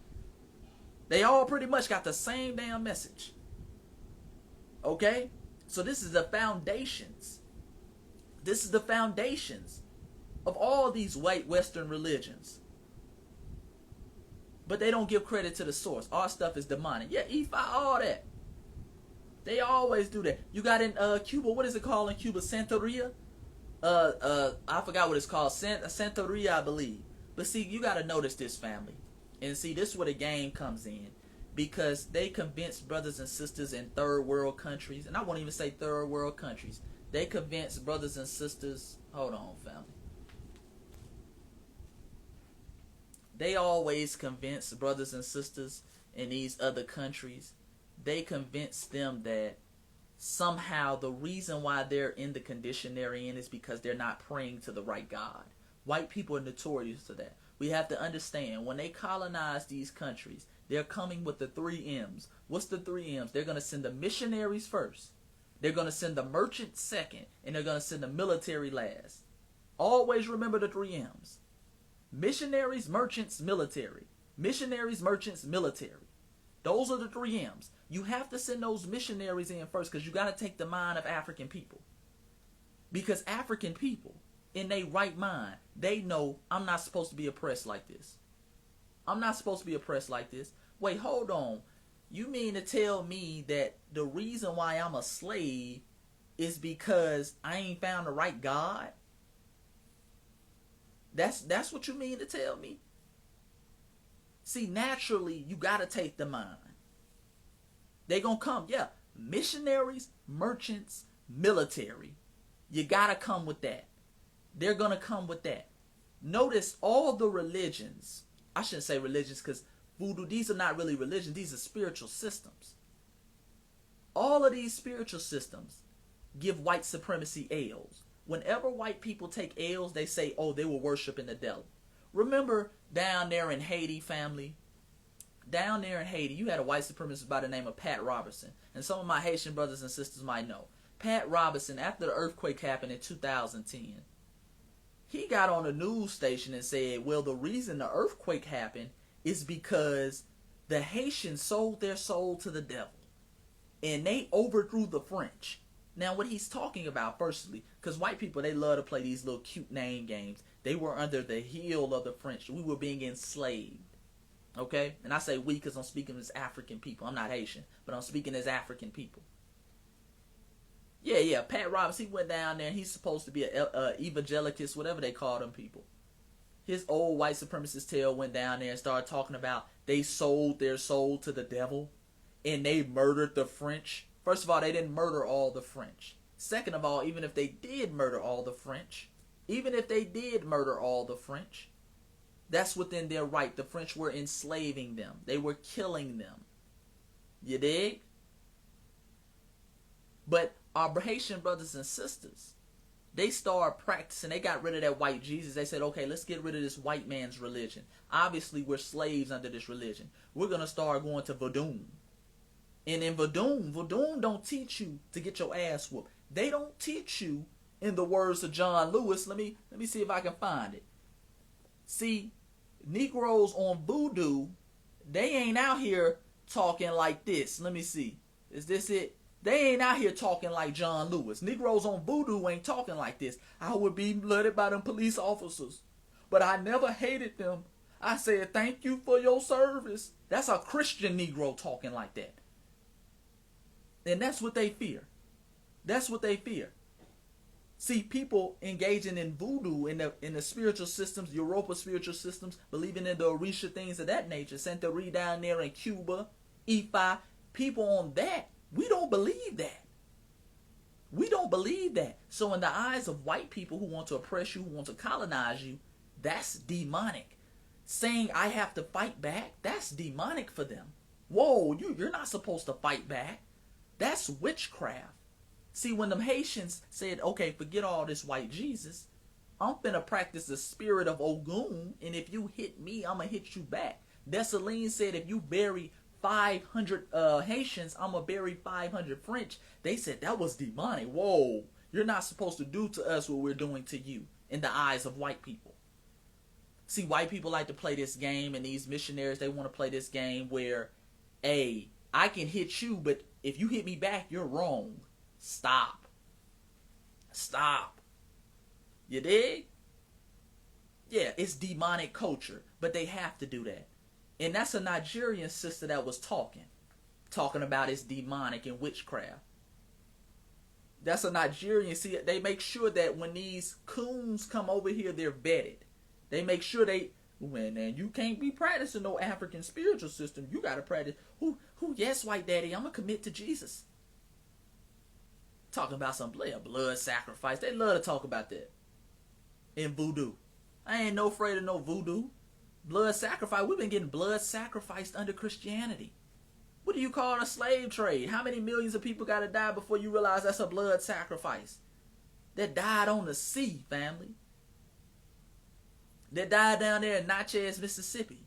They all pretty much got the same damn message. Okay? So this is the foundations. This is the foundations of all these white Western religions. But they don't give credit to the source. Our stuff is demonic. Yeah, Ephi, all that. They always do that. You got in Cuba, what is it called in Cuba? Santeria? I forgot what it's called. Santeria, I believe. But see, you got to notice this, family. And see, this is where the game comes in. Because they convince brothers and sisters in third world countries, and I won't even say third world countries. They convince brothers and sisters, hold on, family. They always convince brothers and sisters in these other countries, they convince them that somehow the reason why they're in the condition they're in is because they're not praying to the right God. White people are notorious to that. We have to understand when they colonize these countries, they're coming with the 3 M's. What's the 3 M's? They're going to send the missionaries first. They're going to send the merchants second. And they're going to send the military last. Always remember the 3 M's. Missionaries, merchants, military. Missionaries, merchants, military. Those are the 3 M's. You have to send those missionaries in first because you got to take the mind of African people. Because African people, in their right mind, they know I'm not supposed to be oppressed like this. I'm not supposed to be oppressed like this. Wait, hold on. You mean to tell me that the reason why I'm a slave is because I ain't found the right God? That's what you mean to tell me? See, naturally, you got to take the mind. They gonna come, yeah. Missionaries, merchants, military. You got to come with that. They're going to come with that. Notice all the religions. I shouldn't say religions because voodoo, these are not really religions. These are spiritual systems. All of these spiritual systems give white supremacy L's. Whenever white people take L's, they say, oh, they were worshiping the devil. Remember down there in Haiti, family? Down there in Haiti, you had a white supremacist by the name of Pat Robertson. And some of my Haitian brothers and sisters might know. Pat Robertson, after the earthquake happened in 2010, he got on a news station and said, well, the reason the earthquake happened is because the Haitians sold their soul to the devil. And they overthrew the French. Now, what he's talking about, firstly, because white people, they love to play these little cute name games. They were under the heel of the French. We were being enslaved. Okay? And I say we because I'm speaking as African people. I'm not Haitian, but I'm speaking as African people. Yeah, Pat Roberts, he went down there and he's supposed to be an evangelicist, whatever they call them people. His old white supremacist tail went down there and started talking about they sold their soul to the devil and they murdered the French. First of all, they didn't murder all the French. Second of all, even if they did murder all the French, that's within their right. The French were enslaving them. They were killing them. You dig? But our Haitian brothers and sisters, they started practicing. They got rid of that white Jesus. They said, okay, let's get rid of this white man's religion. Obviously, we're slaves under this religion. We're going to start going to Vodun. And in Vodun don't teach you to get your ass whooped. They don't teach you, in the words of John Lewis. Let me see if I can find it. See, Negroes on voodoo, they ain't out here talking like this. Let me see. Is this it? They ain't out here talking like John Lewis. Negroes on voodoo ain't talking like this. I would be blooded by them police officers, but I never hated them. I said, thank you for your service. That's a Christian Negro talking like that. And that's what they fear. That's what they fear. See, people engaging in voodoo, in the spiritual systems, Europa spiritual systems, believing in the Orisha, things of that nature, Santeria down there in Cuba, Ifa, people on that, we don't believe that. We don't believe that. So in the eyes of white people who want to oppress you, who want to colonize you, that's demonic. Saying I have to fight back, that's demonic for them. Whoa, you're not supposed to fight back. That's witchcraft. See, when them Haitians said, okay, forget all this white Jesus, I'm finna practice the spirit of Ogun, and if you hit me, I'm gonna hit you back. Dessalines said, if you bury 500 Haitians, I'm gonna bury 500 French. They said that was demonic. Whoa, you're not supposed to do to us what we're doing to you in the eyes of white people. See, white people like to play this game, and these missionaries, they want to play this game where, hey, I can hit you, but if you hit me back, you're wrong. Stop. You dig? Yeah, it's demonic culture, but they have to do that. And that's a Nigerian sister that was talking about it's demonic and witchcraft. That's a Nigerian. See, they make sure that when these coons come over here, they're vetted. They make sure and you can't be practicing no African spiritual system. You got to practice. Yes, white daddy, I'm going to commit to Jesus. Talking about some blood sacrifice. They love to talk about that in voodoo. I ain't no afraid of no voodoo. Blood sacrifice. We've been getting blood sacrificed under Christianity. What do you call a slave trade? How many millions of people got to die before you realize that's a blood sacrifice? That died on the sea, family. That died down there in Natchez, Mississippi.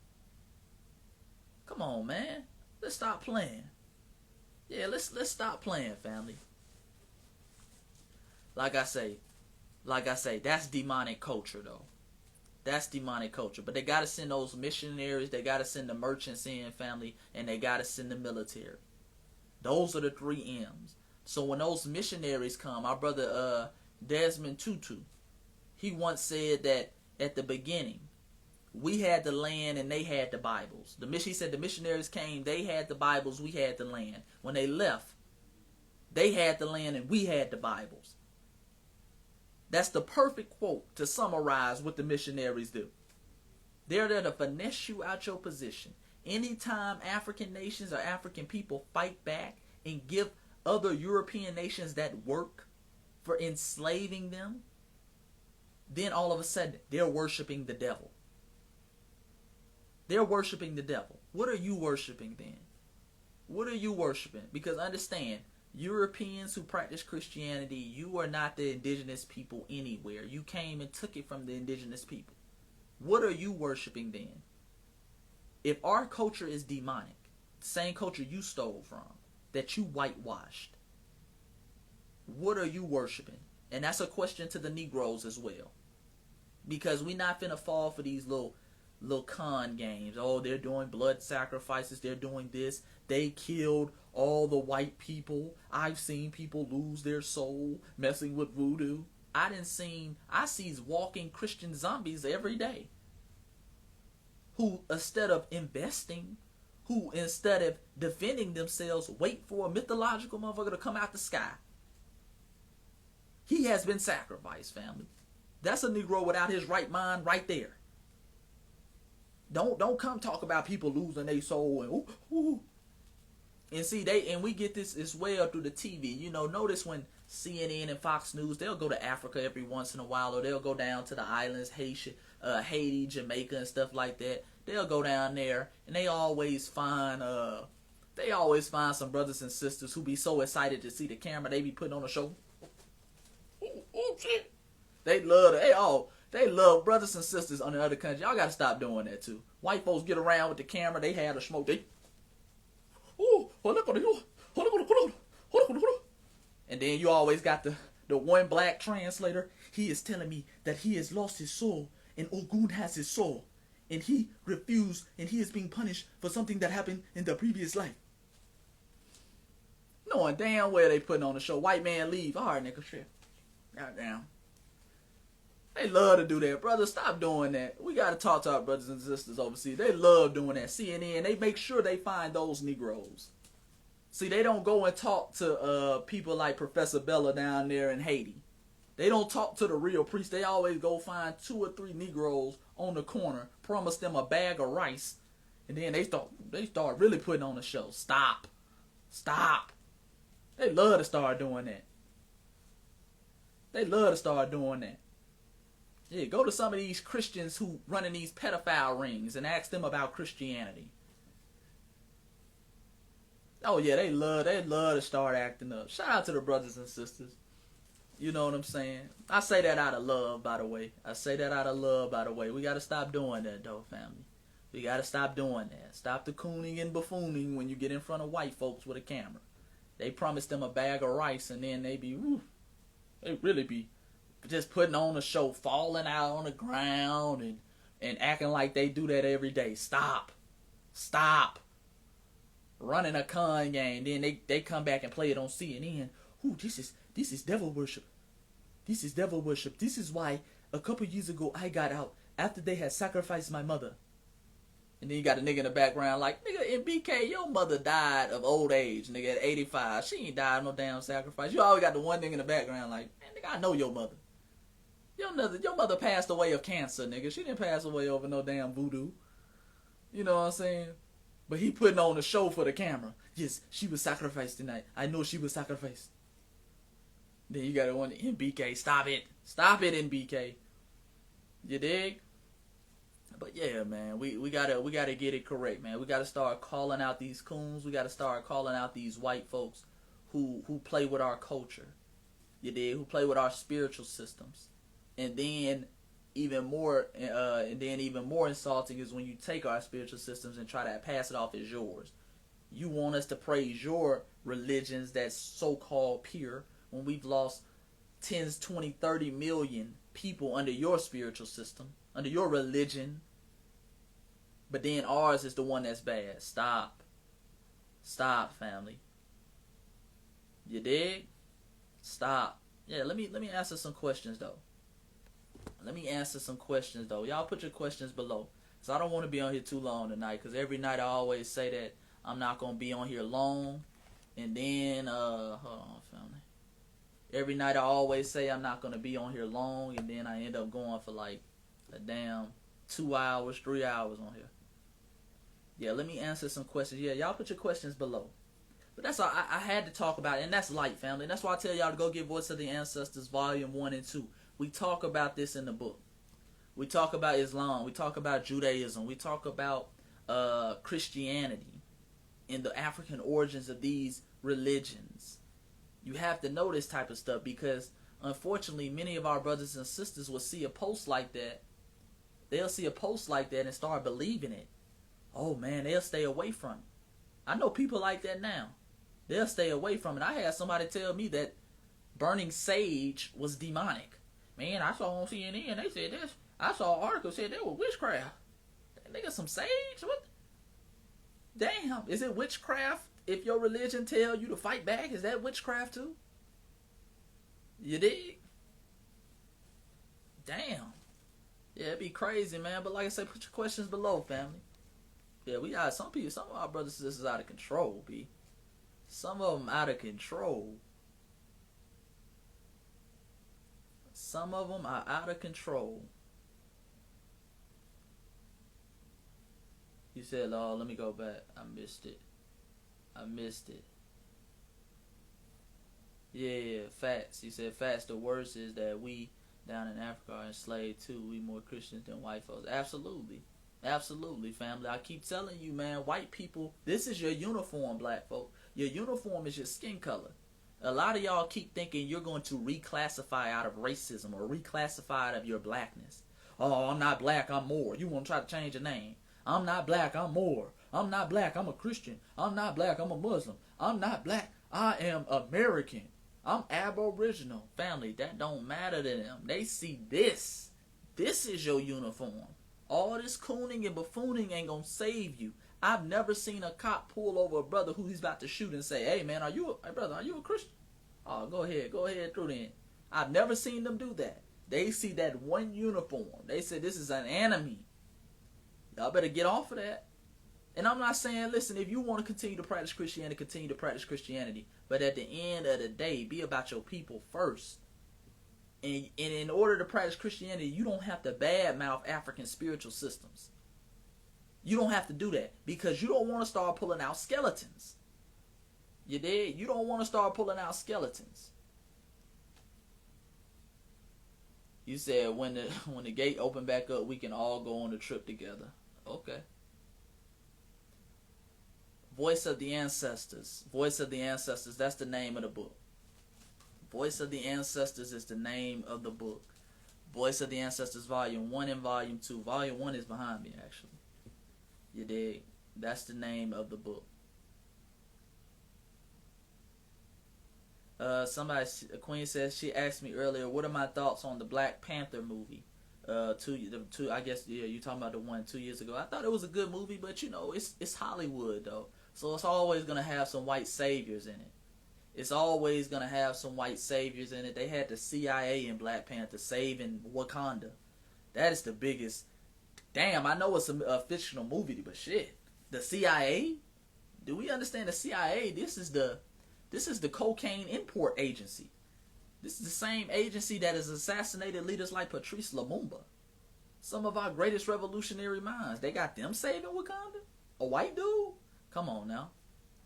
Come on, man. Let's stop playing. Yeah, let's stop playing, family. Like I say, that's demonic culture, though. That's demonic culture. But they got to send those missionaries. They got to send the merchants in, family. And they got to send the military. Those are the 3 M's. So when those missionaries come, our brother Desmond Tutu, he once said that at the beginning, we had the land and they had the Bibles. He said the missionaries came, they had the Bibles, we had the land. When they left, they had the land and we had the Bibles. That's the perfect quote to summarize what the missionaries do. They're there to finesse you out your position. Anytime African nations or African people fight back and give other European nations that work for enslaving them, then all of a sudden they're worshiping the devil. They're worshiping the devil. What are you worshiping then? What are you worshiping? Because understand, Europeans who practice Christianity, you are not the indigenous people anywhere. You came and took it from the indigenous people. What are you worshiping then? If our culture is demonic, the same culture you stole from, that you whitewashed, what are you worshiping? And that's a question to the Negroes as well. Because we not finna fall for these little con games. Oh, they're doing blood sacrifices. They're doing this. They killed all the white people. I've seen people lose their soul messing with voodoo. I see walking Christian zombies every day. Who instead of investing, who instead of defending themselves, wait for a mythological motherfucker to come out the sky. He has been sacrificed, family. That's a Negro without his right mind right there. Don't come talk about people losing their soul and ooh. And see, we get this as well through the TV. You know, notice when CNN and Fox News, they'll go to Africa every once in a while, or they'll go down to the islands, Haiti, Jamaica, and stuff like that. They'll go down there, and they always find some brothers and sisters who be so excited to see the camera. They be putting on a show. Ooh, shit. They love brothers and sisters on the other country. Y'all gotta stop doing that too. White folks get around with the camera. They have the smoke. And then you always got the one black translator. He is telling me that he has lost his soul and Ogun has his soul. And he refused and he is being punished for something that happened in the previous life. Knowing damn well they putting on the show. White man leave. Alright, nigga, shit. Goddamn. They love to do that. Brothers, stop doing that. We got to talk to our brothers and sisters overseas. They love doing that. CNN, they make sure they find those Negroes. See, they don't go and talk to people like Professor Bella down there in Haiti. They don't talk to the real priests. They always go find 2 or 3 Negroes on the corner, promise them a bag of rice, and then they start really putting on a show. Stop. They love to start doing that. Yeah, go to some of these Christians who running these pedophile rings and ask them about Christianity. Oh yeah, they love to start acting up. Shout out to the brothers and sisters. You know what I'm saying? I say that out of love, by the way. We gotta stop doing that though, family. We gotta stop doing that. Stop the cooning and buffooning when you get in front of white folks with a camera. They promise them a bag of rice and then they really be just putting on a show, falling out on the ground and acting like they do that every day. Stop. Running a con game, then they come back and play it on CNN. Ooh, this is devil worship. This is why a couple years ago I got out after they had sacrificed my mother. And then you got a nigga in the background like, nigga, in BK, your mother died of old age, nigga, at 85. She ain't died of no damn sacrifice. You always got the one nigga in the background like, man, nigga, I know your mother. Your mother passed away of cancer, nigga. She didn't pass away over no damn voodoo. You know what I'm saying? But he putting on a show for the camera. Yes, she was sacrificed tonight. I know she was sacrificed. Then you got one NBK. Stop it, NBK. You dig? But yeah, man, we gotta get it correct, man. We gotta start calling out these coons. We gotta start calling out these white folks who play with our culture. You did, who play with our spiritual systems. And then even more insulting is when you take our spiritual systems and try to pass it off as yours. You want us to praise your religions that's so-called pure when we've lost tens, 20, 30 million people under your spiritual system, under your religion. But then ours is the one that's bad. Stop. Stop, family. You dig? Stop. Yeah, let me answer some questions though. Y'all put your questions below. Cause I don't want to be on here too long tonight. Cause every night I always say that I'm not gonna be on here long. And then hold on, family. Every night I always say I'm not gonna be on here long, and then I end up going for like a damn 2 hours, 3 hours on here. Yeah, let me answer some questions. Yeah, y'all put your questions below. But that's all I had to talk about it, and that's light, family. And that's why I tell y'all to go get Voice of the Ancestors Volume 1 and 2. We talk about this in the book. We talk about Islam. We talk about Judaism. We talk about Christianity and the African origins of these religions. You have to know this type of stuff because, unfortunately, many of our brothers and sisters will see a post like that. They'll see a post like that and start believing it. Oh, man, they'll stay away from it. I know people like that now. They'll stay away from it. I had somebody tell me that burning sage was demonic. Man, I saw on CNN, they said this. I saw an article said they were witchcraft. Nigga, some sage? What? Damn, is it witchcraft if your religion tell you to fight back? Is that witchcraft too? You dig? Damn. Yeah, it'd be crazy, man. But like I said, put your questions below, family. Yeah, we got some people, some of our brothers and sisters out of control, B. Some of them out of control. Some of them are out of control. You said, oh, let me go back. I missed it. Yeah, facts. He said, facts. The worst is that we down in Africa are enslaved too. We more Christians than white folks. Absolutely. Absolutely, family. I keep telling you, man, white people, this is your uniform, black folk. Your uniform is your skin color. A lot of y'all keep thinking you're going to reclassify out of racism or reclassify out of your blackness. Oh, I'm not black, I'm more. You want to try to change your name. I'm not black, I'm more. I'm not black, I'm a Christian. I'm not black, I'm a Muslim. I'm not black, I am American. I'm Aboriginal. Family, that don't matter to them. They see this. This is your uniform. All this cooning and buffooning ain't gonna save you. I've never seen a cop pull over a brother who he's about to shoot and say, hey man, brother, are you a Christian? Oh, go ahead through then. I've never seen them do that. They see that one uniform. They say this is an enemy. Y'all better get off of that. And I'm not saying, listen, if you want to continue to practice Christianity, continue to practice Christianity. But at the end of the day, be about your people first. And in order to practice Christianity, you don't have to badmouth African spiritual systems. You don't have to do that because you don't want to start pulling out skeletons. You did? You don't want to start pulling out skeletons. You said when the gate open back up, we can all go on a trip together. Okay. Voice of the Ancestors. Voice of the Ancestors. That's the name of the book. Voice of the Ancestors is the name of the book. Voice of the Ancestors Volume 1 and Volume 2. Volume 1 is behind me, actually. You dig? That's the name of the book. Queen says, she asked me earlier, what are my thoughts on the Black Panther movie? I guess, yeah, you talking about the one 2 years ago. I thought it was a good movie, but you know, it's Hollywood though. So it's always going to have some white saviors in it. It's always going to have some white saviors in it. They had the CIA in Black Panther saving Wakanda. That is the biggest. Damn, I know it's a fictional movie, but shit. The CIA? Do we understand the CIA? This is the cocaine import agency. This is the same agency that has assassinated leaders like Patrice Lumumba. Some of our greatest revolutionary minds. They got them saving Wakanda? A white dude? Come on now.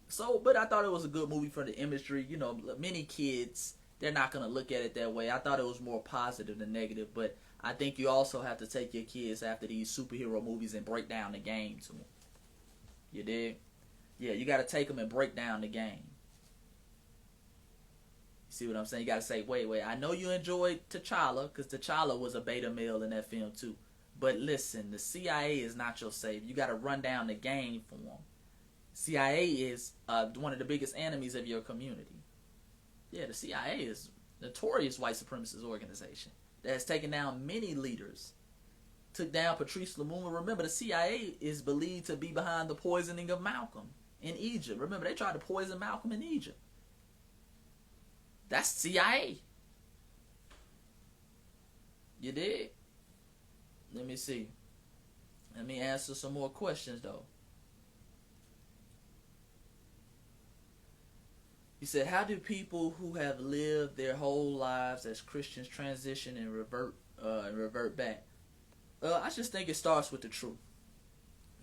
So, but I thought it was a good movie for the imagery. You know, many kids they're not going to look at it that way. I thought it was more positive than negative, but I think you also have to take your kids after these superhero movies and break down the game to them. You did? Yeah, you got to take them and break down the game. You see what I'm saying? You got to say, wait, I know you enjoyed T'Challa, because T'Challa was a beta male in that film too. But listen, the CIA is not your savior. You got to run down the game for them. CIA is one of the biggest enemies of your community. Yeah, the CIA is a notorious white supremacist organization that has taken down many leaders. Took down Patrice Lumumba. Remember, the CIA is believed to be behind the poisoning of Malcolm in Egypt. Remember, they tried to poison Malcolm in Egypt. That's CIA. You did? Let me see. Let me answer some more questions, though. He said, how do people who have lived their whole lives as Christians transition and revert back? I just think it starts with the truth.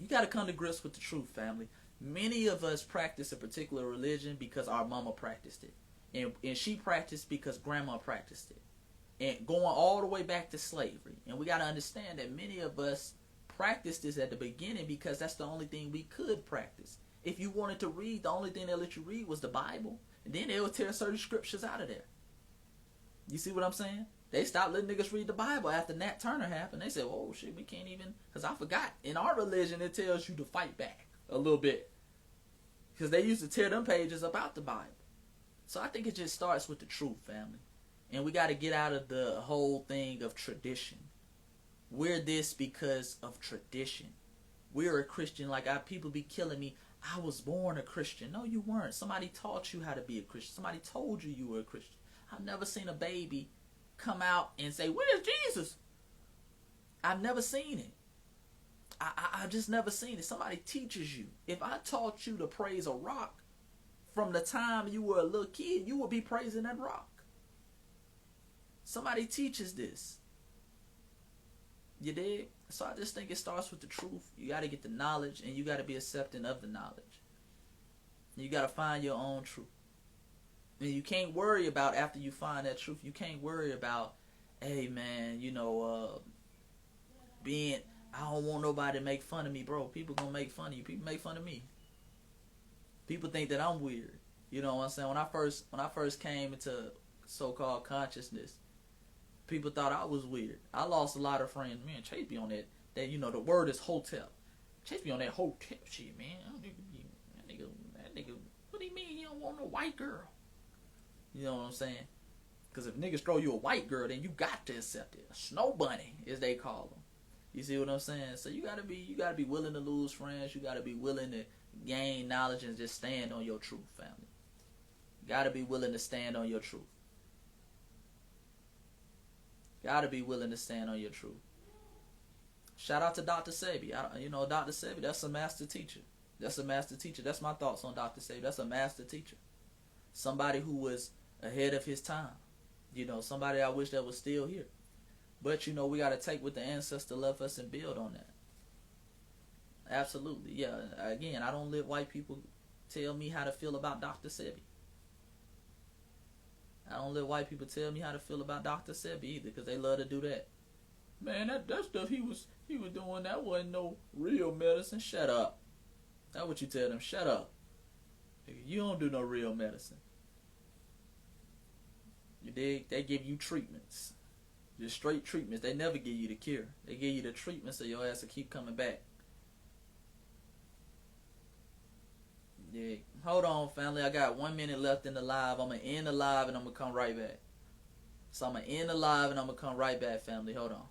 You got to come to grips with the truth, family. Many of us practice a particular religion because our mama practiced it. And she practiced because grandma practiced it. And going all the way back to slavery. And we got to understand that many of us practiced this at the beginning because that's the only thing we could practice. If you wanted to read, the only thing they'll let you read was the Bible. And then they'll tear certain scriptures out of there. You see what I'm saying? They stopped letting niggas read the Bible after Nat Turner happened. They said, oh shit, we can't even, because I forgot. In our religion, it tells you to fight back a little bit. Because they used to tear them pages up out the Bible. So I think it just starts with the truth, family. And we got to get out of the whole thing of tradition. We're this because of tradition. We're a Christian. Like, people be killing me. I was born a Christian. No, you weren't. Somebody taught you how to be a Christian. Somebody told you you were a Christian. I've never seen a baby come out and say, where's Jesus? I've never seen it. I've just never seen it. Somebody teaches you. If I taught you to praise a rock from the time you were a little kid, you would be praising that rock. Somebody teaches this. You did? So I just think it starts with the truth. You got to get the knowledge, and you got to be accepting of the knowledge. You got to find your own truth. And you can't worry about, after you find that truth, you can't worry about, hey man, being, I don't want nobody to make fun of me, bro. People gonna make fun of you. People make fun of me. People think that I'm weird. You know what I'm saying? When I first came into so-called consciousness, people thought I was weird. I lost a lot of friends. Man, Chase be on that the word is hotel. Chase be on that hotel shit, man. That nigga, what do you mean you don't want no white girl? You know what I'm saying? Because if niggas throw you a white girl, then you got to accept it. A snow bunny, as they call them. You see what I'm saying? So you gotta be willing to lose friends. You gotta be willing to gain knowledge and just stand on your truth, family. You gotta be willing to stand on your truth. Gotta be willing to stand on your truth. Shout out to Dr. Sebi. Dr. Sebi, that's a master teacher. That's my thoughts on Dr. Sebi. That's a master teacher. Somebody who was ahead of his time. Somebody I wish that was still here. But, we got to take what the ancestor left us and build on that. Absolutely. Yeah, again, I don't let white people tell me how to feel about Dr. Sebi. I don't let white people tell me how to feel about Dr. Sebi either, because they love to do that. Man, that stuff he was doing, that wasn't no real medicine. Shut up. That's what you tell them. Shut up. You don't do no real medicine. You dig? They give you treatments. Just straight treatments. They never give you the cure. They give you the treatment so your ass will keep coming back. Yeah. Hold on, family. I got 1 minute left in the live. I'm going to end the live and I'm going to come right back. So I'm going to end the live and I'm going to come right back, family. Hold on.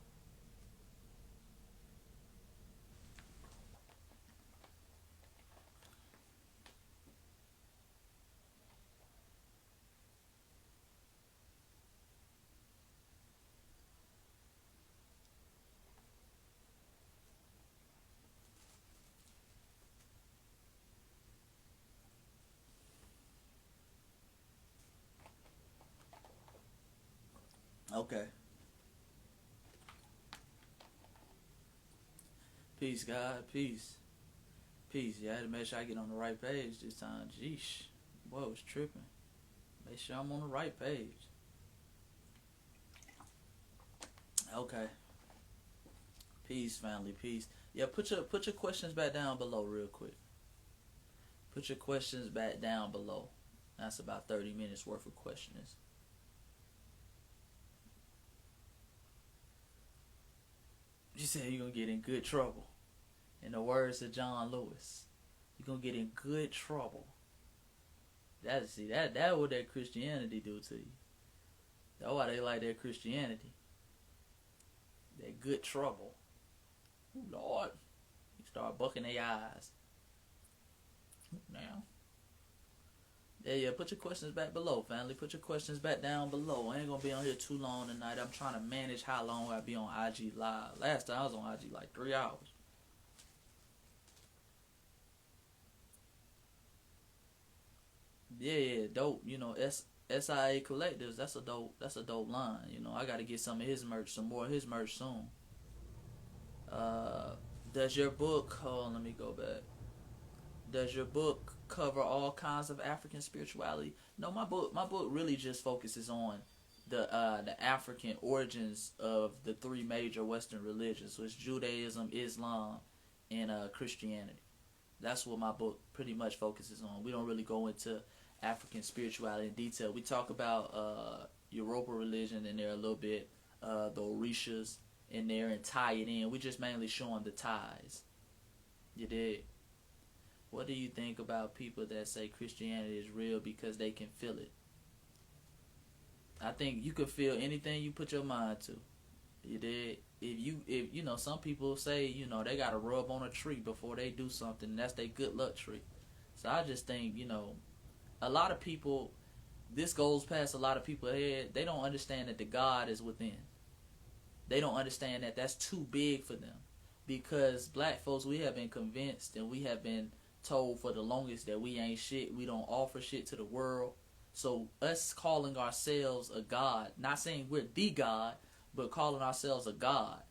Okay. Peace, God. Peace. Peace. Yeah, I had to make sure I get on the right page this time. Jeesh. Boy, I was tripping. Make sure I'm on the right page. Okay. Peace, family. Peace. Yeah, put your questions back down below real quick. Put your questions back down below. That's about 30 minutes worth of questions. You said you're gonna get in good trouble. In the words of John Lewis, you're gonna get in good trouble. That what that Christianity do to you. That's why they like that Christianity. That good trouble. Ooh, Lord. You start bucking their eyes. Now. Yeah, put your questions back below, family. Put your questions back down below. I ain't gonna be on here too long tonight. I'm trying to manage how long I be on IG Live. Last time I was on IG like 3 hours. Yeah, dope. SIA Collectives. That's a dope line. I got to get some of his merch, some more of his merch soon. Uh, does your book? Hold on, let me go back. Does your book cover all kinds of African spirituality? No, my book really just focuses on the African origins of the three major Western religions. So it's Judaism, Islam, and Christianity. That's what my book pretty much focuses on. We don't really go into African spirituality in detail. We talk about Europa religion in there a little bit, the Orishas in there, and tie it in. We just mainly showing the ties. You did. What do you think about people that say Christianity is real because they can feel it? I think you can feel anything you put your mind to. You did. If some people say they gotta rub on a tree before they do something, and that's their good luck tree. So I just think a lot of people, this goes past a lot of people head. They don't understand that the God is within. They don't understand that that's too big for them, because black folks, we have been convinced and we have been told for the longest that we ain't shit. We don't offer shit to the world. So us calling ourselves a God, not saying we're the God, but calling ourselves a God,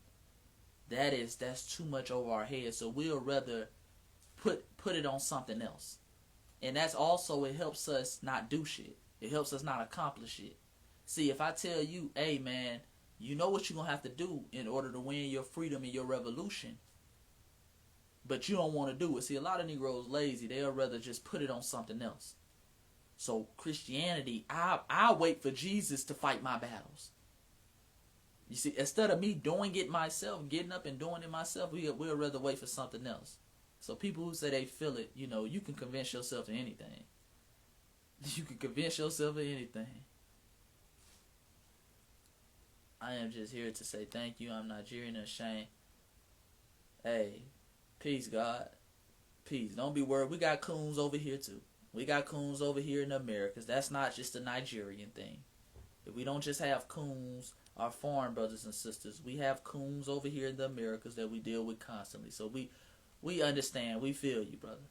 that's too much over our heads. So we'll rather put it on something else. And that's also, it helps us not do shit. It helps us not accomplish it. See, if I tell you, hey man, you know what you're gonna have to do in order to win your freedom and your revolution, but you don't want to do it. See, a lot of Negroes lazy. They'll rather just put it on something else. So Christianity, I wait for Jesus to fight my battles. You see, instead of me doing it myself, getting up and doing it myself, we'll rather wait for something else. So people who say they feel it, you can convince yourself of anything. You can convince yourself of anything. I am just here to say thank you. I'm Nigerian and ashamed. Hey, peace, God. Peace. Don't be worried. We got coons over here too. We got coons over here in the Americas. That's not just a Nigerian thing. If we don't just have coons, our foreign brothers and sisters, we have coons over here in the Americas that we deal with constantly. So we understand. We feel you, brother.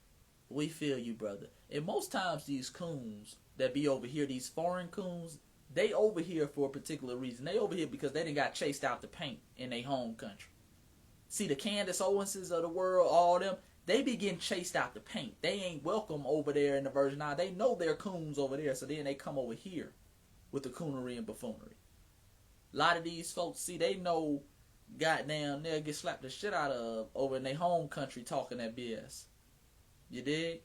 We feel you, brother. And most times these coons that be over here, these foreign coons, they over here for a particular reason. They over here because they done got chased out the paint in their home country. See, the Candace Owenses of the world, all them, they be getting chased out the paint. They ain't welcome over there in the Virgin Islands. They know they're coons over there, so then they come over here with the coonery and buffoonery. A lot of these folks, see, they know goddamn they'll get slapped the shit out of over in their home country talking that BS. You dig?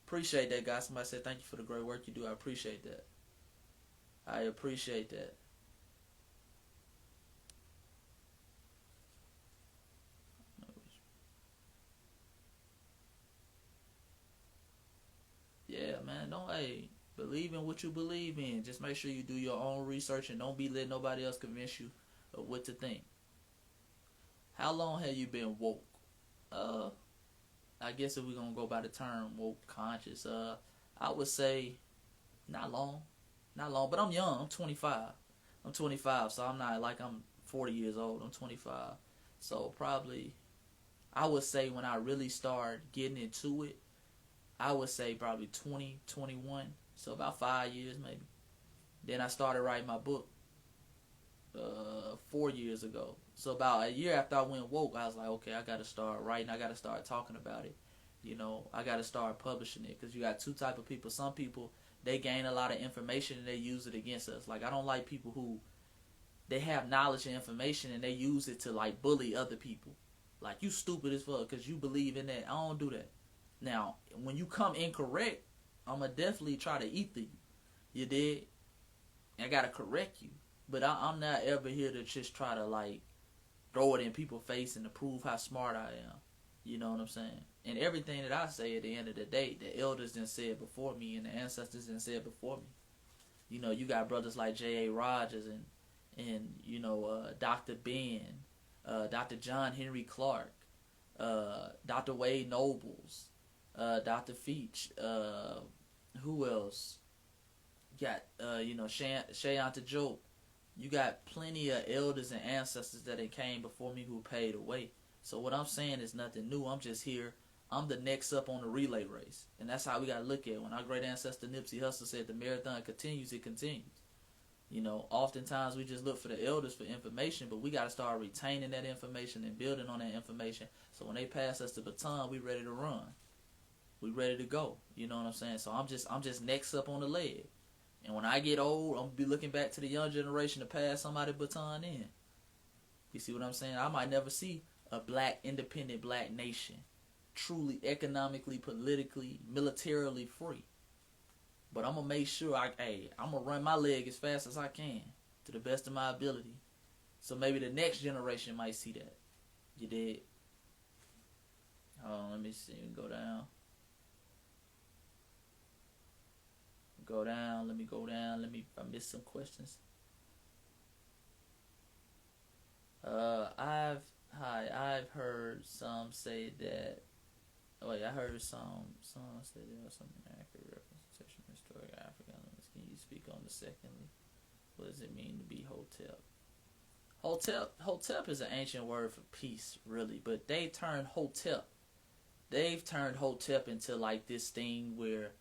Appreciate that, guys. Somebody said thank you for the great work you do. I appreciate that. I appreciate that. Yeah, man. Believe in what you believe in. Just make sure you do your own research and don't be letting nobody else convince you of what to think. How long have you been woke? I guess if we're gonna go by the term woke conscious, I would say not long. But I'm young. I'm 25. So I'm not like I'm 40 years old. I'm 25. So probably, I would say when I really started getting into it, I would say probably 20, 21. So about 5 years maybe. Then I started writing my book 4 years ago. So about a year after I went woke, I was like, okay, I got to start writing. I got to start talking about it. I got to start publishing it, because you got two type of people. Some people, they gain a lot of information and they use it against us. Like, I don't like people who they have knowledge and information and they use it to like bully other people. Like, you stupid as fuck because you believe in that. I don't do that. Now, when you come incorrect, I'm going to definitely try to eat you. You did? I got to correct you. But I'm not ever here to just try to like throw it in people's face and to prove how smart I am. You know what I'm saying? And everything that I say at the end of the day, the elders didn't say it before me and the ancestors didn't say it before me. You know, you got brothers like J.A. Rogers and you know, Dr. Ben, Dr. John Henry Clark, Dr. Wade Nobles, Dr. Feach, who else? You got, you know, Shayanta Joe. You got plenty of elders and ancestors that came before me who paid away. So what I'm saying is nothing new. I'm just here. I'm the next up on the relay race. And that's how we got to look at it. When our great ancestor Nipsey Hussle said the marathon continues, it continues. You know, oftentimes we just look for the elders for information, but we got to start retaining that information and building on that information. So when they pass us the baton, we ready to run. We ready to go. You know what I'm saying? So I'm just next up on the leg. And when I get old, I'm going to be looking back to the young generation to pass somebody baton in. You see what I'm saying? I might never see a black, independent black nation truly economically, politically, militarily free. But I'm going to make sure I'm going to run my leg as fast as I can to the best of my ability. So maybe the next generation might see that. You did? Let me see. Go down. Let me go down. I missed some questions. I've heard some say that. I heard some say there was some inaccurate representation of historic African elements. Can you speak on the secondly? What does it mean to be Hotep? Hotep is an ancient word for peace, really, but they've turned Hotep into like this thing where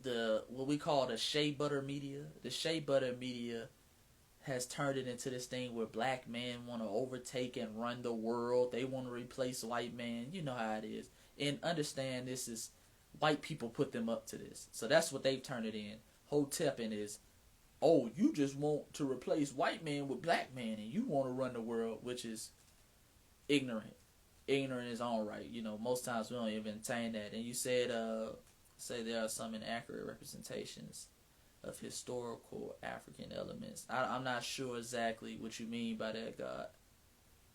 what we call the shea butter media. The shea butter media has turned it into this thing where black men want to overtake and run the world. They want to replace white men. You know how it is. And understand this is white people put them up to this. So that's what they've turned it in. Hoteping is, oh, you just want to replace white men with black men and you want to run the world, which is ignorant. Ignorant is all right. You know, most times we don't even entertain that. And you said, say there are some inaccurate representations of historical African elements. I'm not sure exactly what you mean by that, God.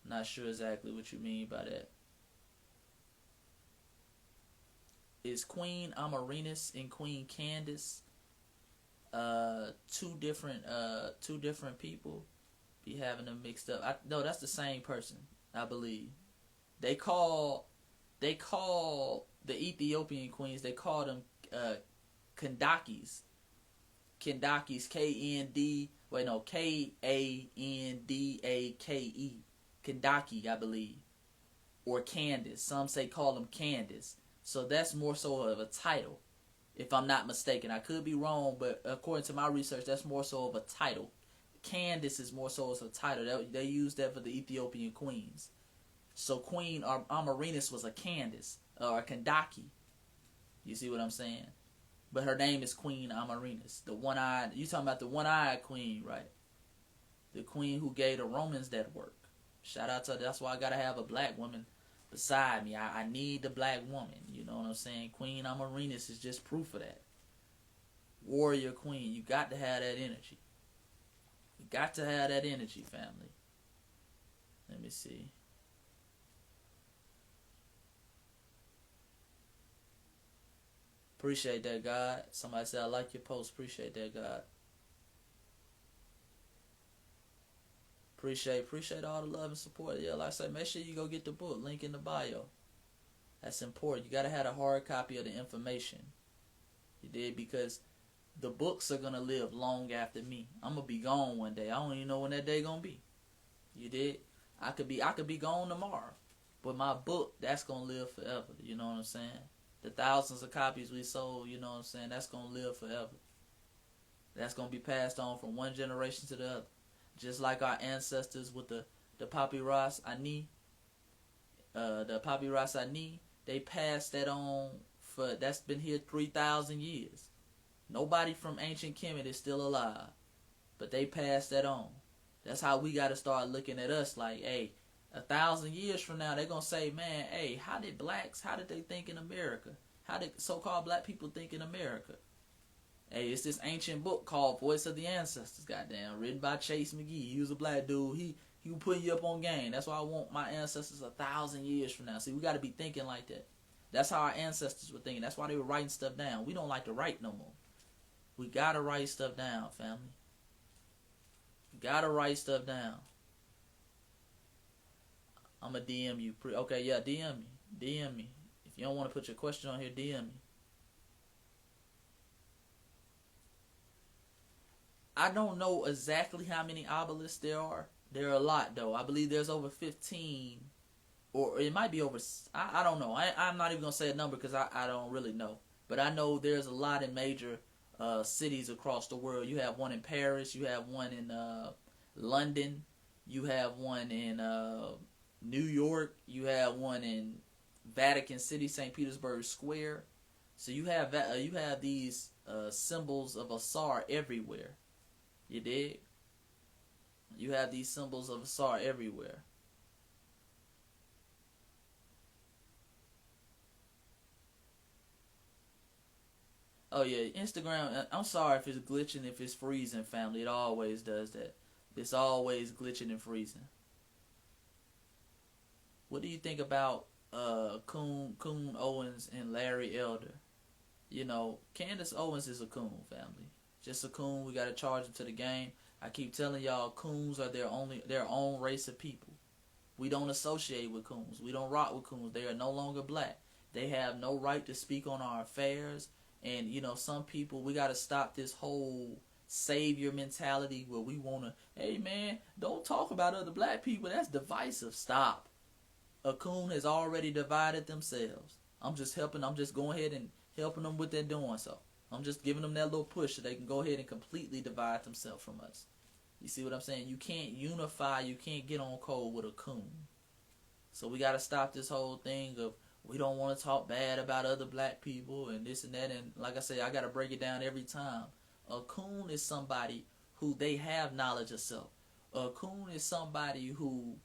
Not sure exactly what you mean by that. Is Queen Amerinus and Queen Candace two different people? Be having them mixed up. No, that's the same person, I believe. They call the Ethiopian queens, they call them Kandakis. Kandakis, Kandake. Kandake, I believe. Or Candace. Some say call them Candace. So that's more so of a title, if I'm not mistaken. I could be wrong, but according to my research, that's more so of a title. Candace is more so as a title. They use that for the Ethiopian queens. So Queen Amerinus was a Candace, or a Kandake. You see what I'm saying? But her name is Queen Amerinus. The one-eyed, you talking about the one-eyed queen, right? The queen who gave the Romans that work. Shout out to her. That's why I got to have a black woman beside me. I need the black woman. You know what I'm saying? Queen Amerinus is just proof of that. Warrior queen. You got to have that energy. You got to have that energy, family. Let me see. Appreciate that, God. Somebody said, I like your post. Appreciate that, God. Appreciate all the love and support. Yeah, like I said, make sure you go get the book. Link in the bio. That's important. You got to have a hard copy of the information. You did? Because the books are going to live long after me. I'm going to be gone one day. I don't even know when that day going to be. You did? I could be gone tomorrow. But my book, that's going to live forever. You know what I'm saying? The thousands of copies we sold, you know what I'm saying, that's going to live forever. That's going to be passed on from one generation to the other. Just like our ancestors with the Papyrus Ani. The Papyrus Ani, they passed that on that's been here 3,000 years. Nobody from ancient Kemet is still alive. But they passed that on. That's how we got to start looking at us like, hey, 1,000 years from now, they're going to say, man, hey, how did they think in America? How did so-called black people think in America? Hey, it's this ancient book called Voice of the Ancestors, goddamn, written by Chase McGee. He was a black dude. He was putting you up on game. That's why I want my ancestors 1,000 years from now. See, we got to be thinking like that. That's how our ancestors were thinking. That's why they were writing stuff down. We don't like to write no more. We got to write stuff down, family. We got to write stuff down. I'm going to DM you. Okay, yeah, DM me. DM me. If you don't want to put your question on here, DM me. I don't know exactly how many obelisks there are. There are a lot, though. I believe there's over 15. Or it might be over... I don't know. I'm not even going to say a number because I don't really know. But I know there's a lot in major cities across the world. You have one in Paris. You have one in London. You have one in New York. You have one in Vatican City, St. Petersburg Square. So you have these symbols of Asar everywhere. You dig? You have these symbols of Asar everywhere. Oh yeah, Instagram, I'm sorry if it's glitching, if it's freezing, family. It always does that. It's always glitching and freezing. What do you think about Coon Owens and Larry Elder? You know, Candace Owens is a coon, family. Just a coon. We gotta charge them to the game. I keep telling y'all, coons are their own race of people. We don't associate with coons. We don't rock with coons. They are no longer black. They have no right to speak on our affairs. And you know, some people, we gotta stop this whole savior mentality where we wanna, hey man, don't talk about other black people. That's divisive. Stop. A coon has already divided themselves. I'm just going ahead and helping them with their doing so. I'm just giving them that little push so they can go ahead and completely divide themselves from us. You see what I'm saying? You can't unify, you can't get on code with a coon. So we got to stop this whole thing of we don't want to talk bad about other black people and this and that. And like I say, I got to break it down every time. A coon is somebody who they have knowledge of self. A coon is somebody who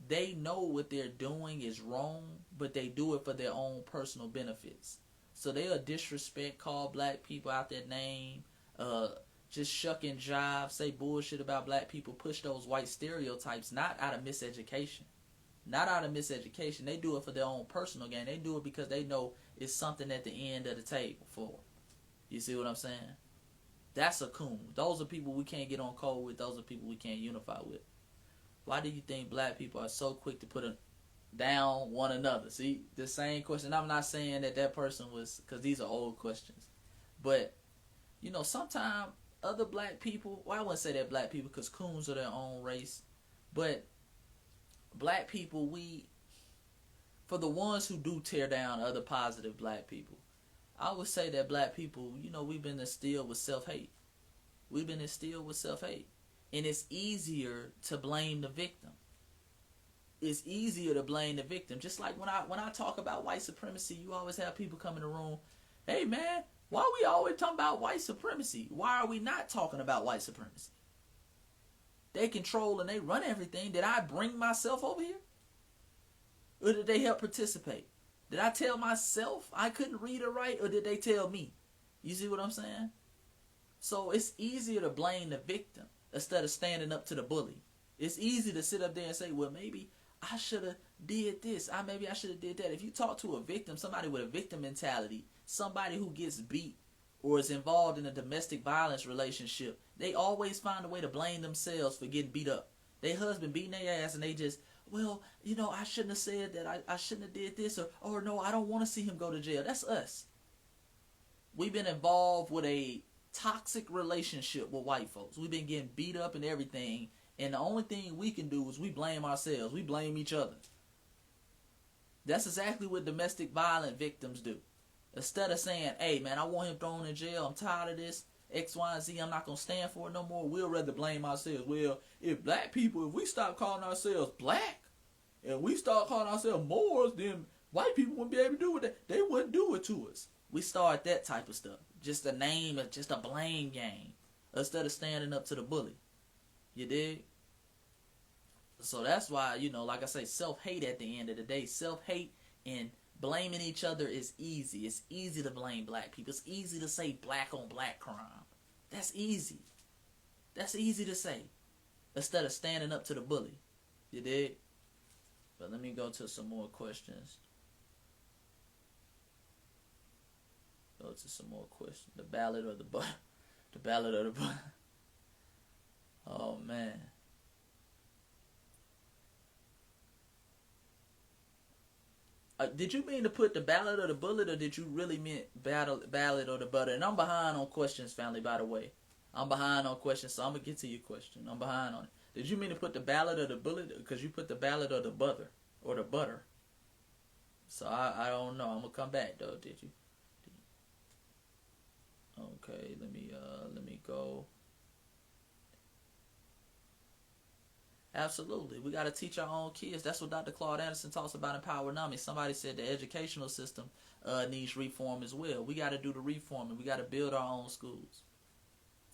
they know what they're doing is wrong, but they do it for their own personal benefits. So they'll disrespect, call black people out their name, just shuck and jive, say bullshit about black people, push those white stereotypes, not out of miseducation. Not out of miseducation. They do it for their own personal gain. They do it because they know it's something at the end of the table for. You see what I'm saying? That's a coon. Those are people we can't get on code with. Those are people we can't unify with. Why do you think black people are so quick to put down one another? See, the same question. I'm not saying that person was, because these are old questions. But, you know, sometimes other black people, well, I wouldn't say that black people because coons are their own race. But black people, for the ones who do tear down other positive black people, I would say that black people, you know, we've been instilled with self-hate. We've been instilled with self-hate. And it's easier to blame the victim. It's easier to blame the victim. Just like when I talk about white supremacy, you always have people come in the room, hey man, why are we always talking about white supremacy? Why are we not talking about white supremacy? They control and they run everything. Did I bring myself over here? Or did they help participate? Did I tell myself I couldn't read or write, or did they tell me? You see what I'm saying? So it's easier to blame the victim instead of standing up to the bully. It's easy to sit up there and say, well, maybe I should have did this. Maybe I should have did that. If you talk to a victim, somebody with a victim mentality, somebody who gets beat or is involved in a domestic violence relationship, they always find a way to blame themselves for getting beat up. Their husband beating their ass and they just, well, you know, I shouldn't have said that. I shouldn't have did this. Or no, I don't want to see him go to jail. That's us. We've been involved with a toxic relationship with white folks. We've been getting beat up and everything. And the only thing we can do is we blame ourselves. We blame each other. That's exactly what domestic violence victims do. Instead of saying, hey, man, I want him thrown in jail. I'm tired of this. X, Y, and Z. I'm not going to stand for it no more. We'll rather blame ourselves. Well, if black people, if we stop calling ourselves black and we start calling ourselves Moors, then white people wouldn't be able to do it. They wouldn't do it to us. We start that type of stuff. Just a name, just a blame game. Instead of standing up to the bully. You dig? So that's why, like I say, self-hate at the end of the day, self-hate and blaming each other is easy. It's easy to blame black people. It's easy to say black on black crime. That's easy. That's easy to say. Instead of standing up to the bully. You dig? But let me go to some more questions. Go to some more questions. The ballad or the butter. The ballad or the butter. Oh, man. Did you mean to put the ballad or the bullet, or did you really mean ballad or the butter? And I'm behind on questions, family, by the way. I'm behind on questions, so I'm going to get to your question. I'm behind on it. Did you mean to put the ballad or the bullet? Because you put the ballad or the butter. Or the butter. So I don't know. I'm going to come back, though. Did you? Okay, let me go. Absolutely. We got to teach our own kids. That's what Dr. Claude Anderson talks about in Powernomics. Somebody said the educational system needs reform as well. We got to do the reforming. We got to build our own schools.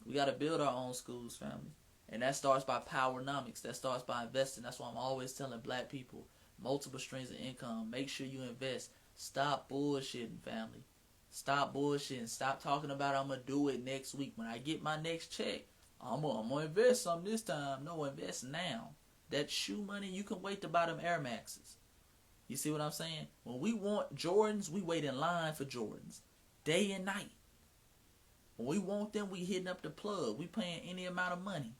We got to build our own schools, family. And that starts by Powernomics. That starts by investing. That's why I'm always telling black people, multiple streams of income. Make sure you invest. Stop bullshitting, family. Stop bullshitting. Stop talking about I'm going to do it next week. When I get my next check, I'm going to invest something this time. No, invest now. That shoe money, you can wait to buy them Air Maxes. You see what I'm saying? When we want Jordans, we wait in line for Jordans. Day and night. When we want them, we hitting up the plug. We paying any amount of money.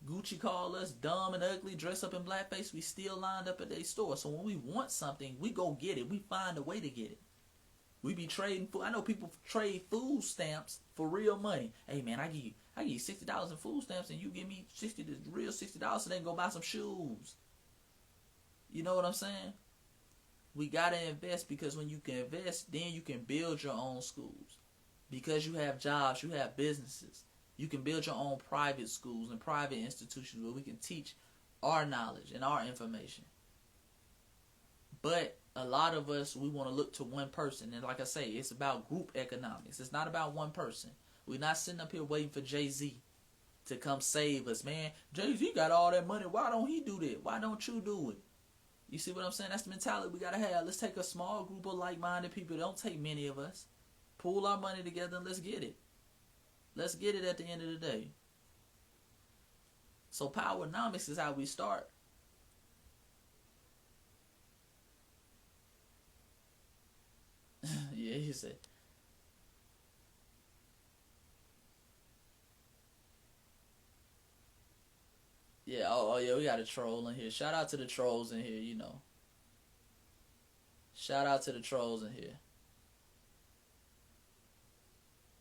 Gucci call us dumb and ugly, dress up in blackface. We still lined up at their store. So when we want something, we go get it. We find a way to get it. We be trading food. I know people trade food stamps for real money. Hey man, I give you $60 in food stamps, and you give me real $60, so they can go buy some shoes. You know what I'm saying? We gotta invest, because when you can invest, then you can build your own schools. Because you have jobs, you have businesses. You can build your own private schools and private institutions where we can teach our knowledge and our information. But a lot of us, we want to look to one person. And like I say, it's about group economics. It's not about one person. We're not sitting up here waiting for Jay-Z to come save us, man. Jay-Z got all that money. Why don't he do that? Why don't you do it? You see what I'm saying? That's the mentality we got to have. Let's take a small group of like-minded people. Don't take many of us. Pool our money together and let's get it. Let's get it at the end of the day. So Powernomics is how we start. Yeah, he said. Yeah, oh yeah, we got a troll in here. Shout out to the trolls in here. Shout out to the trolls in here.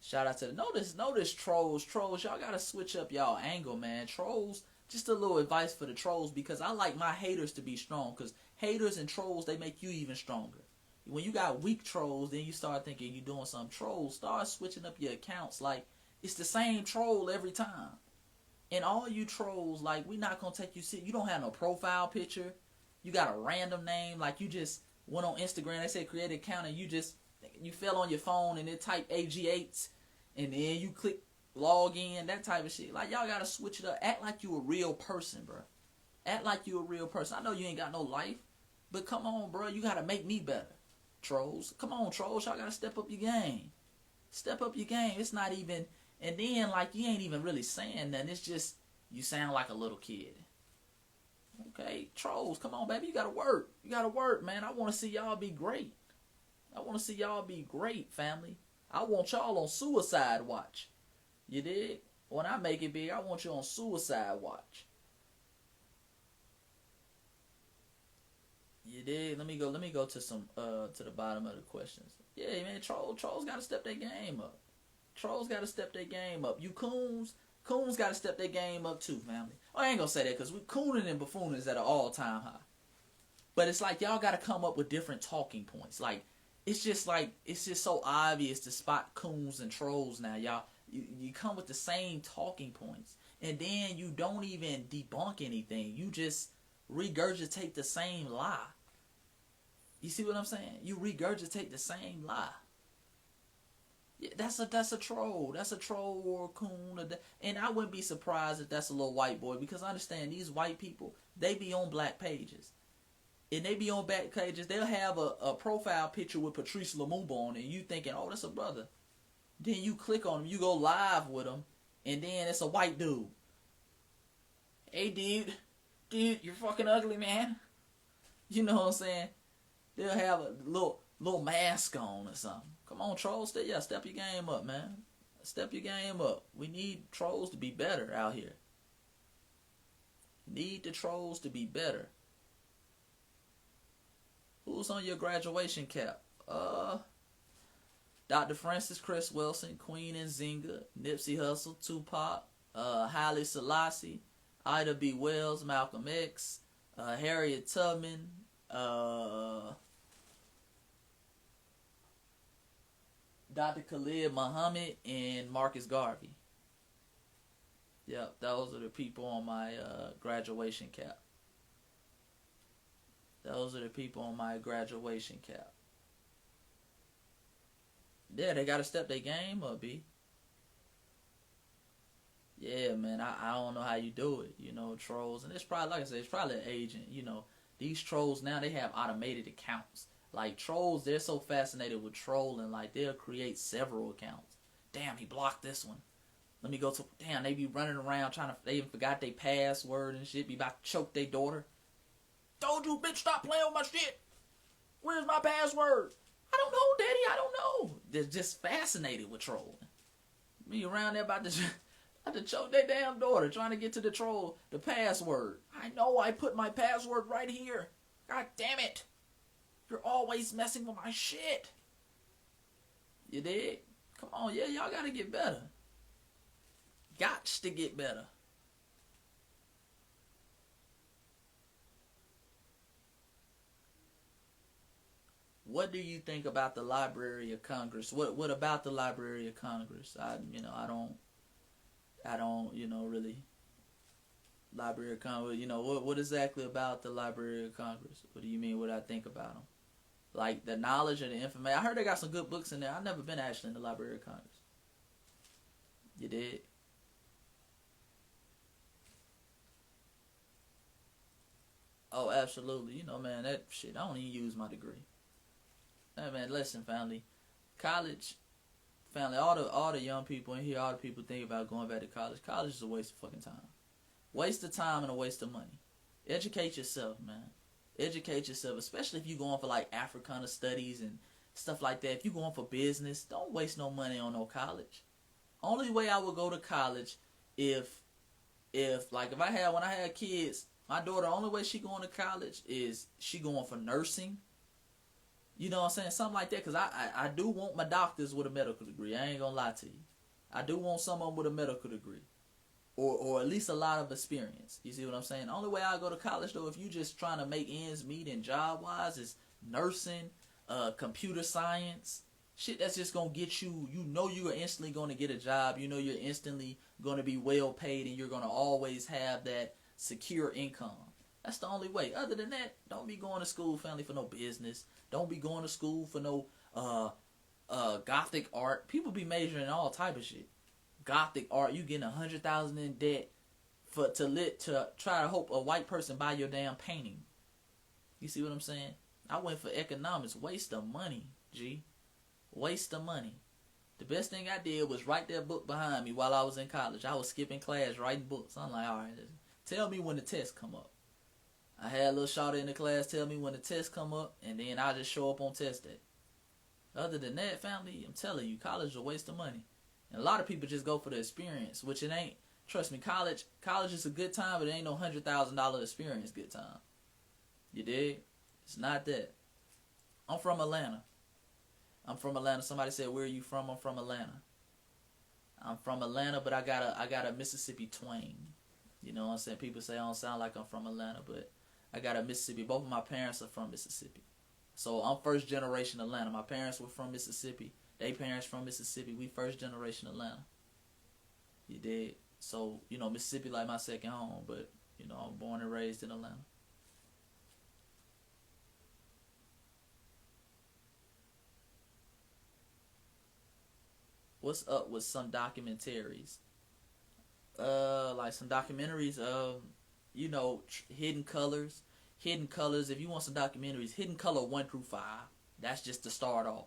Shout out to the notice trolls. Y'all gotta switch up y'all angle, man. Trolls, just a little advice for the trolls, because I like my haters to be strong, because haters and trolls, they make you even stronger. When you got weak trolls, then you start thinking you're doing some trolls. Start switching up your accounts. Like, it's the same troll every time. And all you trolls, like, we not gonna take you serious. You don't have no profile picture. You got a random name. Like, you just went on Instagram. They say create an account, and you fell on your phone and it type AG8, and then you click log in, that type of shit. Like, y'all gotta switch it up. Act like you a real person, bro. Act like you a real person. I know you ain't got no life, but come on, bro. You gotta make me better. Trolls. Come on, trolls. Y'all gotta step up your game. Step up your game. It's not even, and then, like, you ain't even really saying nothing. It's just, you sound like a little kid. Okay, trolls, come on, baby. You gotta work. You gotta work, man. I wanna see y'all be great. I wanna see y'all be great, family. I want y'all on suicide watch. You dig? When I make it big, I want you on suicide watch. You dig? Let me go to some to the bottom of the questions. Yeah, man, trolls gotta step their game up. Trolls gotta step their game up. You coons gotta step their game up too, family. I ain't gonna say that, because we cooning and buffooning is at an all-time high. But it's like y'all gotta come up with different talking points. Like, it's just so obvious to spot coons and trolls now, y'all. You come with the same talking points, and then you don't even debunk anything. You just regurgitate the same lie. You see what I'm saying? You regurgitate the same lie. Yeah, that's a troll. That's a troll or a coon. And I wouldn't be surprised if that's a little white boy, because I understand these white people, they be on black pages. And they be on back pages. They'll have a profile picture with Patrice Lumumba on it. And you thinking, oh, that's a brother. Then you click on him. You go live with him. And then it's a white dude. Hey, dude, you're fucking ugly, man. You know what I'm saying? They'll have a little mask on or something. Come on, trolls. Step your game up, man. Step your game up. We need trolls to be better out here. Need the trolls to be better. Who's on your graduation cap? Dr. Francis Chris Wilson, Queen Nzinga, Nipsey Hussle, Tupac, Haile Selassie, Ida B. Wells, Malcolm X, Harriet Tubman, Dr. Khalid Muhammad, and Marcus Garvey. Yep, those are the people on my graduation cap. Those are the people on my graduation cap. Yeah, they gotta step their game up, B. Yeah, man, I don't know how you do it. You know, trolls, and it's probably, like I said, it's probably an agent. You know, these trolls now, they have automated accounts. Like, trolls, they're so fascinated with trolling, like, they'll create several accounts. Damn, he blocked this one. Let me go to, damn, they be running around trying to, they even forgot their password and shit, be about to choke their daughter. Told you, bitch, stop playing with my shit. Where's my password? I don't know, daddy, I don't know. They're just fascinated with trolling. Me around there about to choke their damn daughter, trying to get to the troll, the password. I know, I put my password right here. God damn it. You're always messing with my shit. You dig? Come on, yeah, y'all gotta get better. Gots to get better. What do you think about the Library of Congress? What about the Library of Congress? I don't, really. Library of Congress, what exactly about the Library of Congress? What do you mean what I think about them? Like the knowledge and the information. I heard they got some good books in there. I've never been actually in the Library of Congress. You did? Oh, absolutely. Man, that shit, I don't even use my degree. Hey, man, listen, family. College, family, all the young people in here, all the people think about going back to college. College is a waste of fucking time. Waste of time and a waste of money. Educate yourself, man. Educate yourself, especially if you're going for like Africana studies and stuff like that. If you're going for business, don't waste no money on no college. Only way I would go to college if when I had kids, my daughter, the only way she going to college is she going for nursing. You know what I'm saying? Something like that. Because I do want my doctors with a medical degree. I ain't going to lie to you. I do want someone with a medical degree. Or at least a lot of experience. You see what I'm saying? The only way I go to college, though, if you just trying to make ends meet and job-wise, is nursing, computer science. Shit that's just going to get you, you are instantly going to get a job. You know you're instantly going to be well paid and you're going to always have that secure income. That's the only way. Other than that, don't be going to school, family, for no business. Don't be going to school for no gothic art. People be majoring in all type of shit. Gothic art, you getting $100,000 in debt to try to hope a white person buy your damn painting. You see what I'm saying? I went for economics. Waste of money, G. Waste of money. The best thing I did was write that book behind me while I was in college. I was skipping class writing books. I'm like, all right, tell me when the test come up. I had a little shorty in the class tell me when the test come up, and then I just show up on test day. Other than that, family, I'm telling you, college is a waste of money. And a lot of people just go for the experience, which it ain't. Trust me, college is a good time, but it ain't no $100,000 experience good time. You dig? It's not that. I'm from Atlanta. Somebody said, where are you from? I'm from Atlanta. I'm from Atlanta, but I got a Mississippi twang. You know what I'm saying? People say I don't sound like I'm from Atlanta, but I got a Mississippi. Both of my parents are from Mississippi. So I'm first generation Atlanta. My parents were from Mississippi. They parents from Mississippi. We first generation Atlanta. You did. So, Mississippi like my second home, but, I'm born and raised in Atlanta. What's up with some documentaries? Like some documentaries. Hidden Colors. Hidden Colors. If you want some documentaries, Hidden Color 1 through 5. That's just to start off.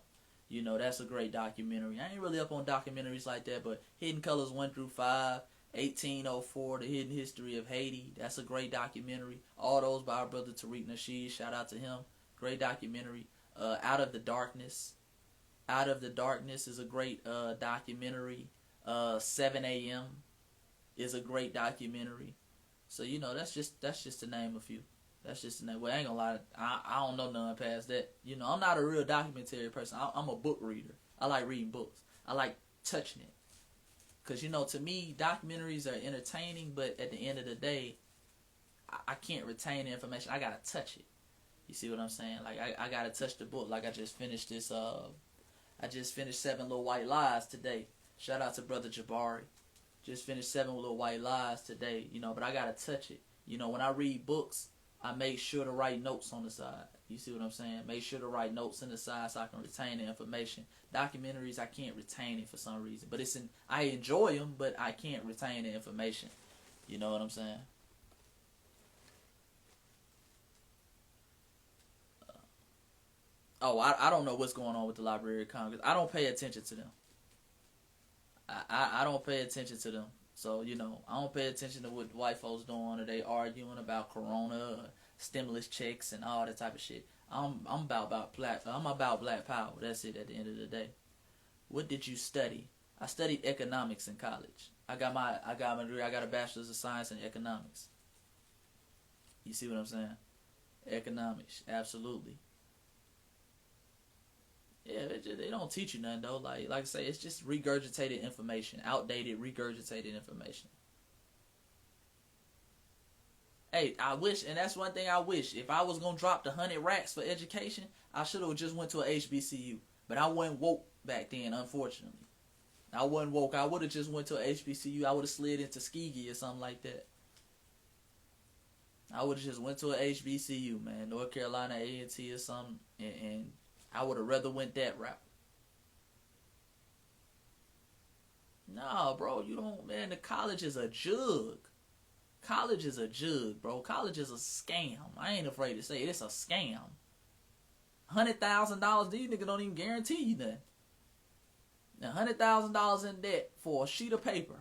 That's a great documentary. I ain't really up on documentaries like that, but Hidden Colors 1 through 5. 1804, The Hidden History of Haiti. That's a great documentary. All those by our brother Tariq Nasheed. Shout out to him. Great documentary. Out of the Darkness. Out of the Darkness is a great documentary. 7 a.m. is a great documentary. So that's just to name a few. That's just to name. Well, I ain't gonna lie. I don't know none past that. I'm not a real documentary person. I'm a book reader. I like reading books. I like touching it. Because, to me, documentaries are entertaining, but at the end of the day, I can't retain the information. I got to touch it. You see what I'm saying? Like, I got to touch the book. Like, I just finished this, I just finished 7 Little White Lies today. Shout out to Brother Jabari. Just finished 7 Little White Lies today, but I got to touch it. When I read books, I make sure to write notes on the side. You see what I'm saying? Make sure to write notes on the side so I can retain the information. Documentaries, I can't retain it for some reason. But I enjoy them, but I can't retain the information. You know what I'm saying? I don't know what's going on with the Library of Congress. I don't pay attention to them. I don't pay attention to them. So, I don't pay attention to what white folks doing, or they arguing about Corona or stimulus checks and all that type of shit. I'm about black power. That's it at the end of the day. What did you study? I studied economics in college. I got my degree. I got a bachelor's of science in economics. You see what I'm saying? Economics, absolutely. Yeah, they don't teach you nothing though. Like I say, it's just regurgitated information, outdated regurgitated information. Hey, I wish, and that's one thing I wish. If I was gonna drop the 100 racks for education, I should have just went to a HBCU. But I wasn't woke back then, unfortunately. I wasn't woke. I would have just went to a HBCU. I would have slid into Tuskegee or something like that. I would have just went to a HBCU, man, North Carolina A&T or something, and I would have rather went that route. Nah, bro, you don't, man. The college is a jug. College is a jug, bro. College is a scam. I ain't afraid to say it. It's a scam. $100,000, these niggas don't even guarantee you nothing. $100,000 in debt for a sheet of paper.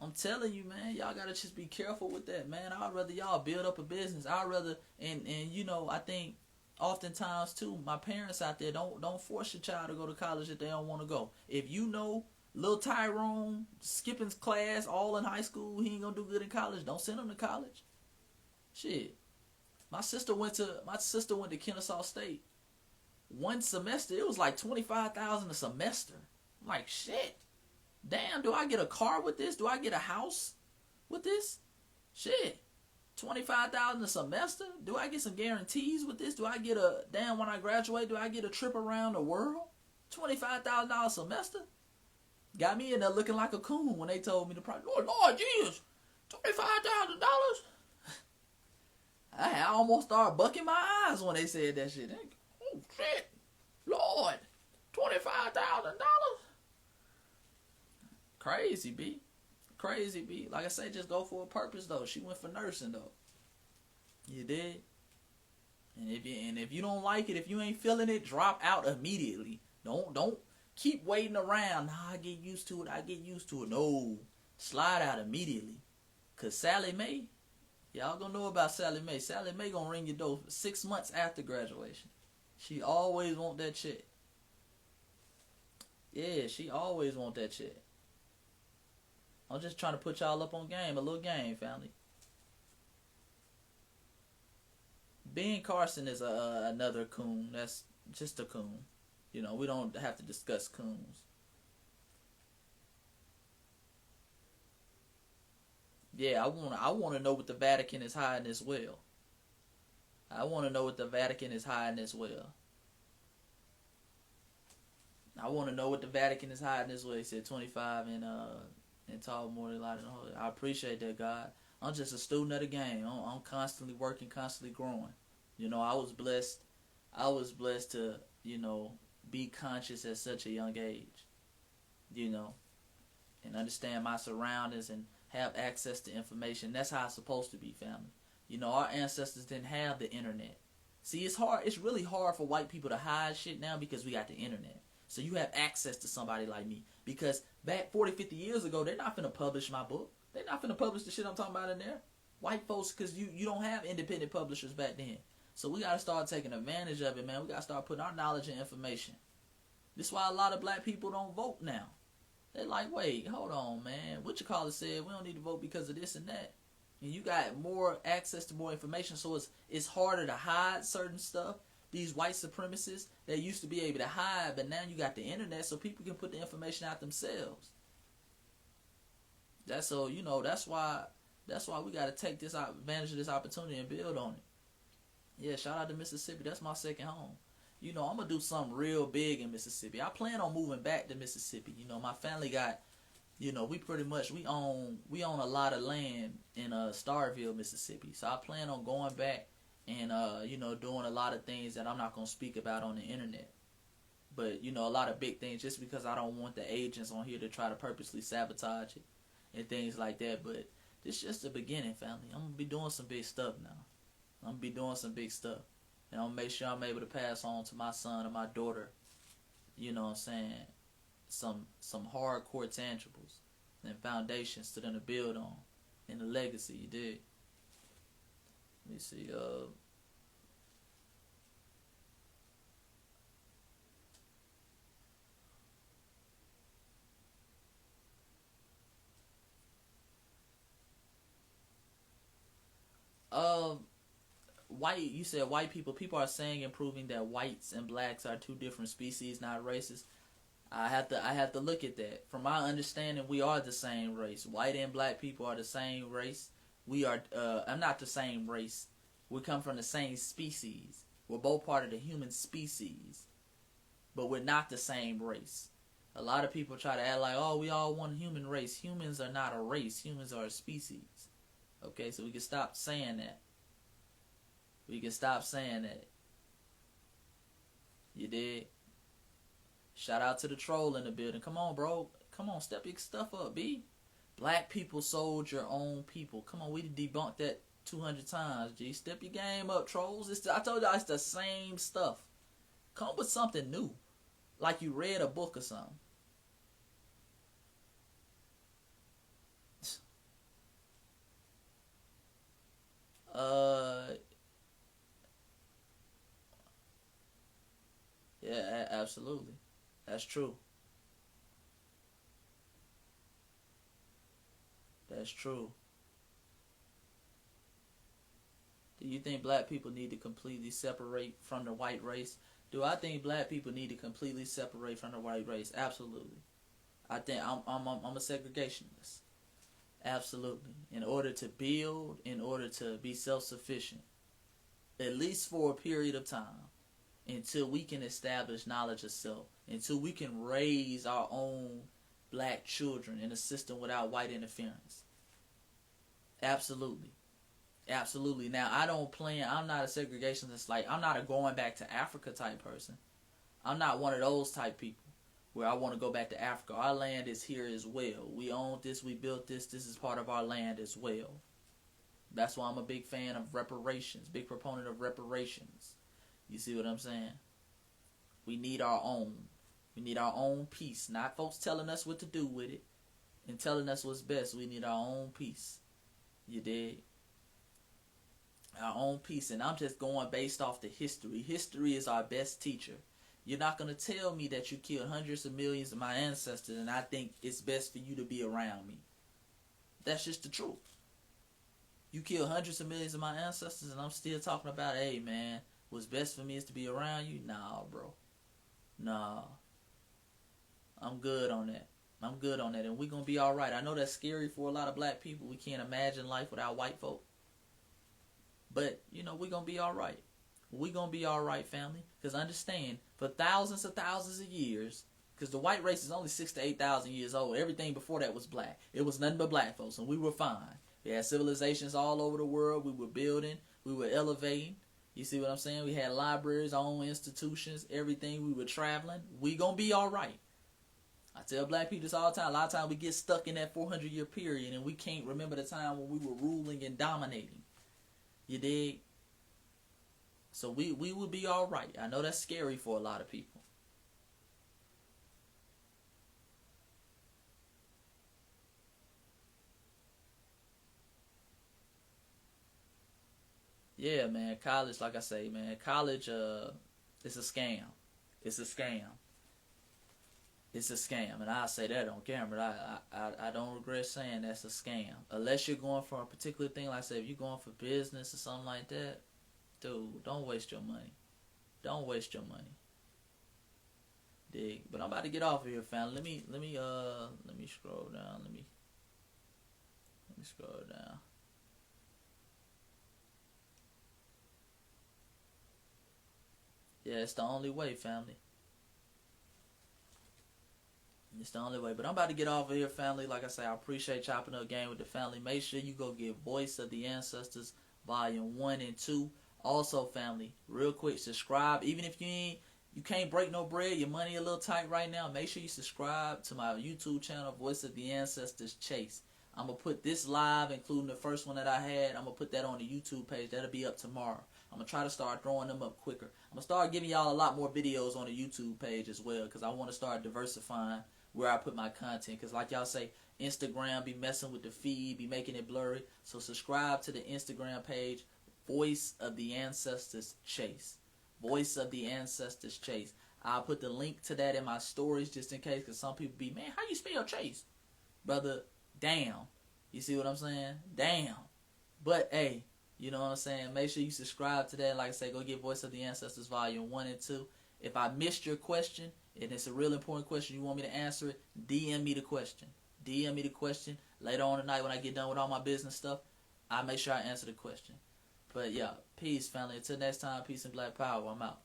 I'm telling you, man, y'all gotta just be careful with that, man. I'd rather y'all build up a business. I'd rather, and I think oftentimes too, my parents out there don't force your child to go to college if they don't want to go. If little Tyrone skipping class all in high school, he ain't gonna do good in college, don't send him to college. Shit. My sister went to Kennesaw State. One semester, it was like $25,000 a semester. I'm like, shit. Damn, do I get a car with this? Do I get a house with this? Shit. $25,000 a semester? Do I get some guarantees with this? Do I get when I graduate, do I get a trip around the world? $25,000 a semester? Got me in there looking like a coon when they told me the price. Oh, Lord Jesus, $25,000? I almost started bucking my eyes when they said that shit. Oh, shit. Lord, $25,000? Crazy, B. Crazy, B. Like I say, just go for a purpose, though. She went for nursing, though. You did? And if you don't like it, if you ain't feeling it, drop out immediately. Don't keep waiting around. Nah, I get used to it. No. Slide out immediately. Because Sally Mae, y'all gonna know about Sally Mae. Sally Mae gonna ring your door 6 months after graduation. She always want that check. Yeah, she always want that check. I'm just trying to put y'all up on game, a little game, family. Ben Carson is another coon. That's just a coon. We don't have to discuss coons. Yeah, I wanna know what the Vatican is hiding as well. I wanna know what the Vatican is hiding as well. I wanna know what the Vatican is hiding as well. He said 25 and tall more than light and holy. I appreciate that, God. I'm just a student of the game. I'm constantly working, constantly growing. I was blessed. I was blessed to, be conscious at such a young age. and understand my surroundings and have access to information. That's how it's supposed to be, family. You know, our ancestors didn't have the internet. See, it's hard. It's really hard for white people to hide shit now because we got the internet. So you have access to somebody like me. Because back 40, 50 years ago, they're not finna publish my book. They're not finna publish the shit I'm talking about in there. White folks, because you don't have independent publishers back then. So we got to start taking advantage of it, man. We got to start putting our knowledge and information. This is why a lot of black people don't vote now. They're like, wait, hold on, man. What you call it said, we don't need to vote because of this and that. And you got more access to more information, so it's harder to hide certain stuff. These white supremacists, they used to be able to hide, but now you got the internet, so people can put the information out themselves. That's why we got to take this advantage of this opportunity and build on it. Yeah, shout out to Mississippi. That's my second home. You know, I'm gonna do something real big in Mississippi. I plan on moving back to Mississippi. You know, my family got, you know, we own a lot of land in Starkville, Mississippi. So I plan on going back and you know, doing a lot of things that I'm not gonna speak about on the internet. But you know, a lot of big things, just because I don't want the agents on here to try to purposely sabotage it and things like that. But this is just the beginning, family. I'm gonna be doing some big stuff now. I'm gonna be doing some big stuff. And I'm gonna make sure I'm able to pass on to my son and my daughter, you know what I'm saying, some hardcore tangibles and foundations to them to build on in the legacy, you did. Let me see, you said white people are saying and proving that whites and blacks are two different species, not races. I have to look at that. From my understanding, we are the same race. White and black people are the same race. We are I'm not the same race. We come from the same species. We're both part of the human species. But we're not the same race. A lot of people try to act like, oh, we all one human race. Humans are not a race. Humans are a species. Okay, so we can stop saying that. We can stop saying that. You did. Shout out to the troll in the building. Come on, bro. Come on, step your stuff up, B. Black people sold your own people. Come on, we debunked that 200 times, G. Step your game up, trolls. I told y'all it's the same stuff. Come with something new. Like you read a book or something. Yeah, absolutely. That's true. That's true. Do you think black people need to completely separate from the white race? Do I think black people need to completely separate from the white race? Absolutely. I think I'm a segregationist. Absolutely. In order to build, in order to be self-sufficient, at least for a period of time, until we can establish knowledge of self, until we can raise our own black children in a system without white interference. Absolutely. Absolutely. Now, I'm not a segregationist. Like, I'm not a going back to Africa type person. I'm not one of those type people where I want to go back to Africa. Our land is here as well. We own this. We built this. This is part of our land as well. That's why I'm a big fan of reparations. Big proponent of reparations. You see what I'm saying? We need our own. We need our own peace. Not folks telling us what to do with it and telling us what's best. We need our own peace. You dig? Our own peace. And I'm just going based off the history. History is our best teacher. You're not going to tell me that you killed hundreds of millions of my ancestors and I think it's best for you to be around me. That's just the truth. You killed hundreds of millions of my ancestors and I'm still talking about, hey man, what's best for me is to be around you? Nah, bro. Nah. I'm good on that. I'm good on that. And we're going to be alright. I know that's scary for a lot of black people. We can't imagine life without white folk. But, you know, we're going to be alright. We're going to be alright, family. Because understand, for thousands of years, because the white race is only 6,000 to 8,000 years old. Everything before that was black. It was nothing but black folks, and we were fine. We had civilizations all over the world. We were building. We were elevating. You see what I'm saying? We had libraries, our own institutions, everything. We were traveling. We going to be alright. I tell black people this all the time. A lot of times we get stuck in that 400-year period and we can't remember the time when we were ruling and dominating. You dig? So we would be all right. I know that's scary for a lot of people. Yeah, man. College, like I say, man, college, it's a scam. It's a scam. It's a scam, and I say that on camera. I don't regret saying that's a scam. Unless you're going for a particular thing, like I said, if you're going for business or something like that, dude, don't waste your money. Don't waste your money. Dig. But I'm about to get off of here, fam. Let me scroll down. Let me scroll down. Yeah, it's the only way, family. It's the only way. But I'm about to get off of here, family. Like I say, I appreciate chopping up game with the family. Make sure you go get Voice of the Ancestors Volume 1 and 2. Also, family, real quick, subscribe. Even if you can't break no bread, your money a little tight right now, make sure you subscribe to my YouTube channel, Voice of the Ancestors Chase. I'm going to put this live, including the first one that I had. I'm going to put that on the YouTube page. That'll be up tomorrow. I'm going to try to start throwing them up quicker. I'm going to start giving y'all a lot more videos on the YouTube page as well, because I want to start diversifying where I put my content. Because like y'all say, Instagram be messing with the feed, be making it blurry. So subscribe to the Instagram page, Voice of the Ancestors Chase. Voice of the Ancestors Chase. I'll put the link to that in my stories just in case, because some people be, man, how you spell Chase? Brother, damn. You see what I'm saying? Damn. But, hey, you know what I'm saying? Make sure you subscribe to that. Like I say, go get Voice of the Ancestors Volume 1 and 2. If I missed your question, and it's a real important question, you want me to answer it, DM me the question. DM me the question. Later on tonight when I get done with all my business stuff, I'll make sure I answer the question. But, yeah, peace, family. Until next time, peace and black power. I'm out.